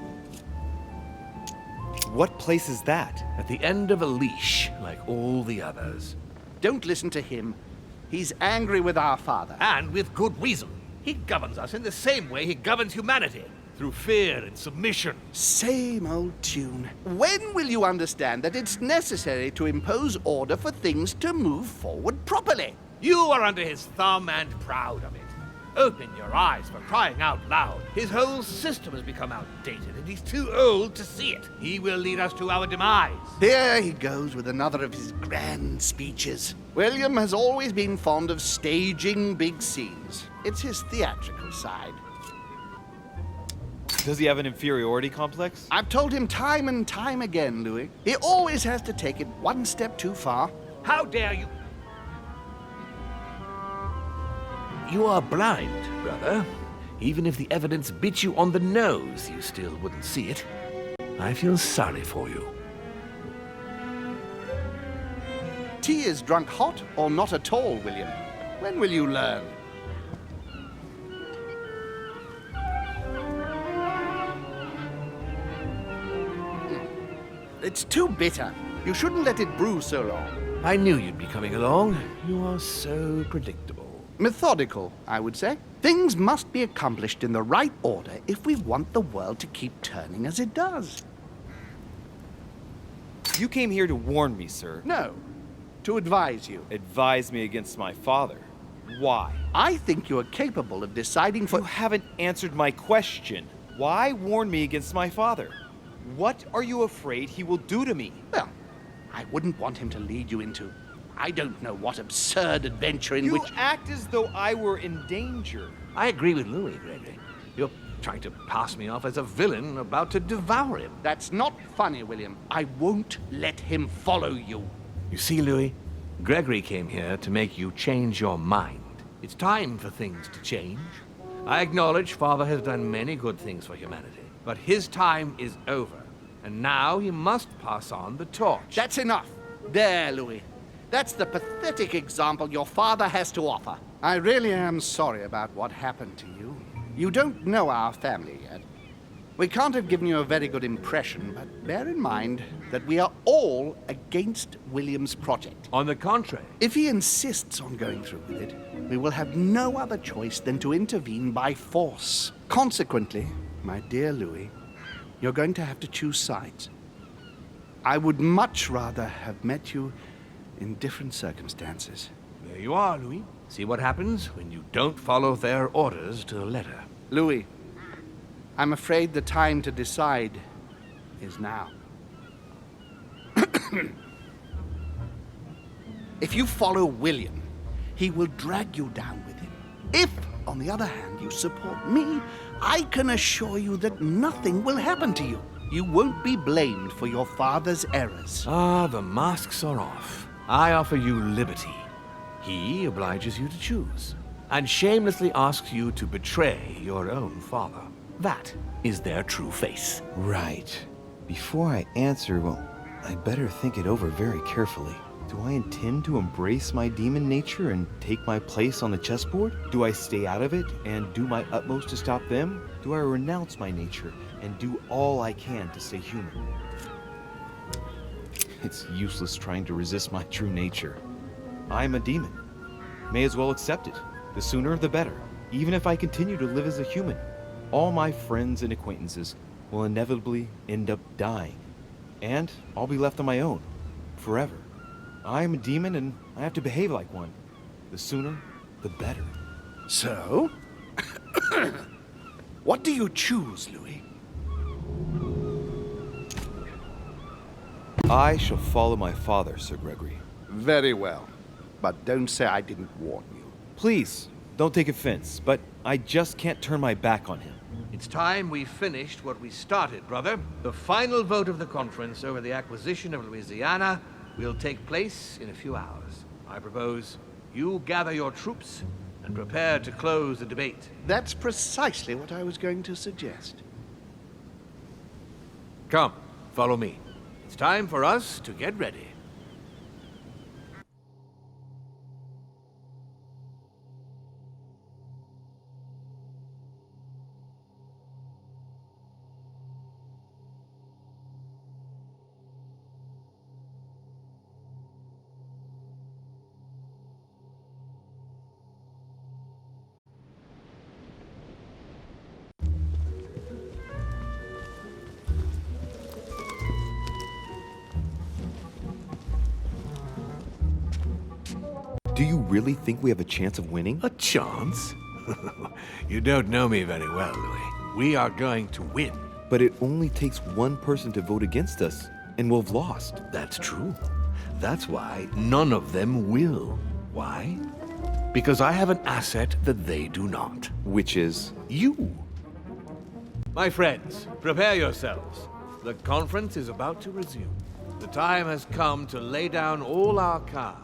Speaker 1: What place is that?
Speaker 5: At the end of a leash, like all the others.
Speaker 10: Don't listen to him. He's angry with our father.
Speaker 2: And with good reason. He governs us in the same way he governs humanity, through fear and submission.
Speaker 10: Same old tune. When will you understand that it's necessary to impose order for things to move forward properly?
Speaker 2: You are under his thumb and proud of it. Open your eyes, for crying out loud. His whole system has become outdated, and he's too old to see it. He will lead us to our demise.
Speaker 10: Here he goes with another of his grand speeches. William has always been fond of staging big scenes. It's his theatrical side.
Speaker 1: Does he have an inferiority complex?
Speaker 10: I've told him time and time again, Louis. He always has to take it one step too far.
Speaker 2: How dare you? You are blind, brother. Even if the evidence bit you on the nose, you still wouldn't see it. I feel sorry for you.
Speaker 10: Tea is drunk hot or not at all, William. When will you learn? It's too bitter. You shouldn't let it brew so long.
Speaker 2: I knew you'd be coming along. You are so predictable.
Speaker 10: Methodical, I would say. Things must be accomplished in the right order if we want the world to keep turning as it does.
Speaker 1: You came here to warn me, sir.
Speaker 10: No, to advise you.
Speaker 1: Advise me against my father. Why?
Speaker 10: I think you are capable of deciding for...
Speaker 1: You haven't answered my question. Why warn me against my father? What are you afraid he will do to me?
Speaker 10: Well, I wouldn't want him to lead you into... I don't know what absurd adventure in which...
Speaker 1: You act as though I were in danger.
Speaker 2: I agree with Louis, Gregory. You're trying to pass me off as a villain about to devour him.
Speaker 10: That's not funny, William. I won't let him follow you.
Speaker 2: You see, Louis, Gregory came here to make you change your mind. It's time for things to change. I acknowledge Father has done many good things for humanity, but his time is over, and now he must pass on the torch.
Speaker 10: That's enough. There, Louis. That's the pathetic example your father has to offer. I really am sorry about what happened to you. You don't know our family yet. We can't have given you a very good impression, but bear in mind that we are all against William's project.
Speaker 2: On the contrary.
Speaker 10: If he insists on going through with it, we will have no other choice than to intervene by force. Consequently, my dear Louis, you're going to have to choose sides. I would much rather have met you in different circumstances.
Speaker 2: There you are, Louis. See what happens when you don't follow their orders to the letter.
Speaker 10: Louis, I'm afraid the time to decide is now. If you follow William, he will drag you down with him. If, on the other hand, you support me, I can assure you that nothing will happen to you. You won't be blamed for your father's errors.
Speaker 2: Ah, the masks are off. I offer you liberty. He obliges you to choose, and shamelessly asks you to betray your own father. That is their true face.
Speaker 9: Right. Before I answer, well, I'd better think it over very carefully. Do I intend to embrace my demon nature and take my place on the chessboard? Do I stay out of it and do my utmost to stop them? Do I renounce my nature and do all I can to stay human? It's useless trying to resist my true nature. I'm a demon. May as well accept it. The sooner, the better. Even if I continue to live as a human, all my friends and acquaintances will inevitably end up dying. And I'll be left on my own, forever. I am a demon and I have to behave like one. The sooner, the better.
Speaker 10: So? What do you choose, Louis?
Speaker 1: I shall follow my father, Sir Gregory.
Speaker 10: Very well. But don't say I didn't warn you.
Speaker 1: Please, don't take offense, but I just can't turn my back on him.
Speaker 2: It's time we finished what we started, brother. The final vote of the conference over the acquisition of Louisiana will take place in a few hours. I propose you gather your troops and prepare to close the debate.
Speaker 10: That's precisely what I was going to suggest.
Speaker 2: Come, follow me. It's time for us to get ready.
Speaker 11: Do you really think we have a chance of winning?
Speaker 5: A chance? You don't know me very well, Louis. We are going to win.
Speaker 11: But it only takes one person to vote against us, and we'll have lost.
Speaker 5: That's true. That's why none of them will. Why? Because I have an asset that they do not.
Speaker 11: Which is?
Speaker 5: You.
Speaker 2: My friends, prepare yourselves. The conference is about to resume. The time has come to lay down all our cards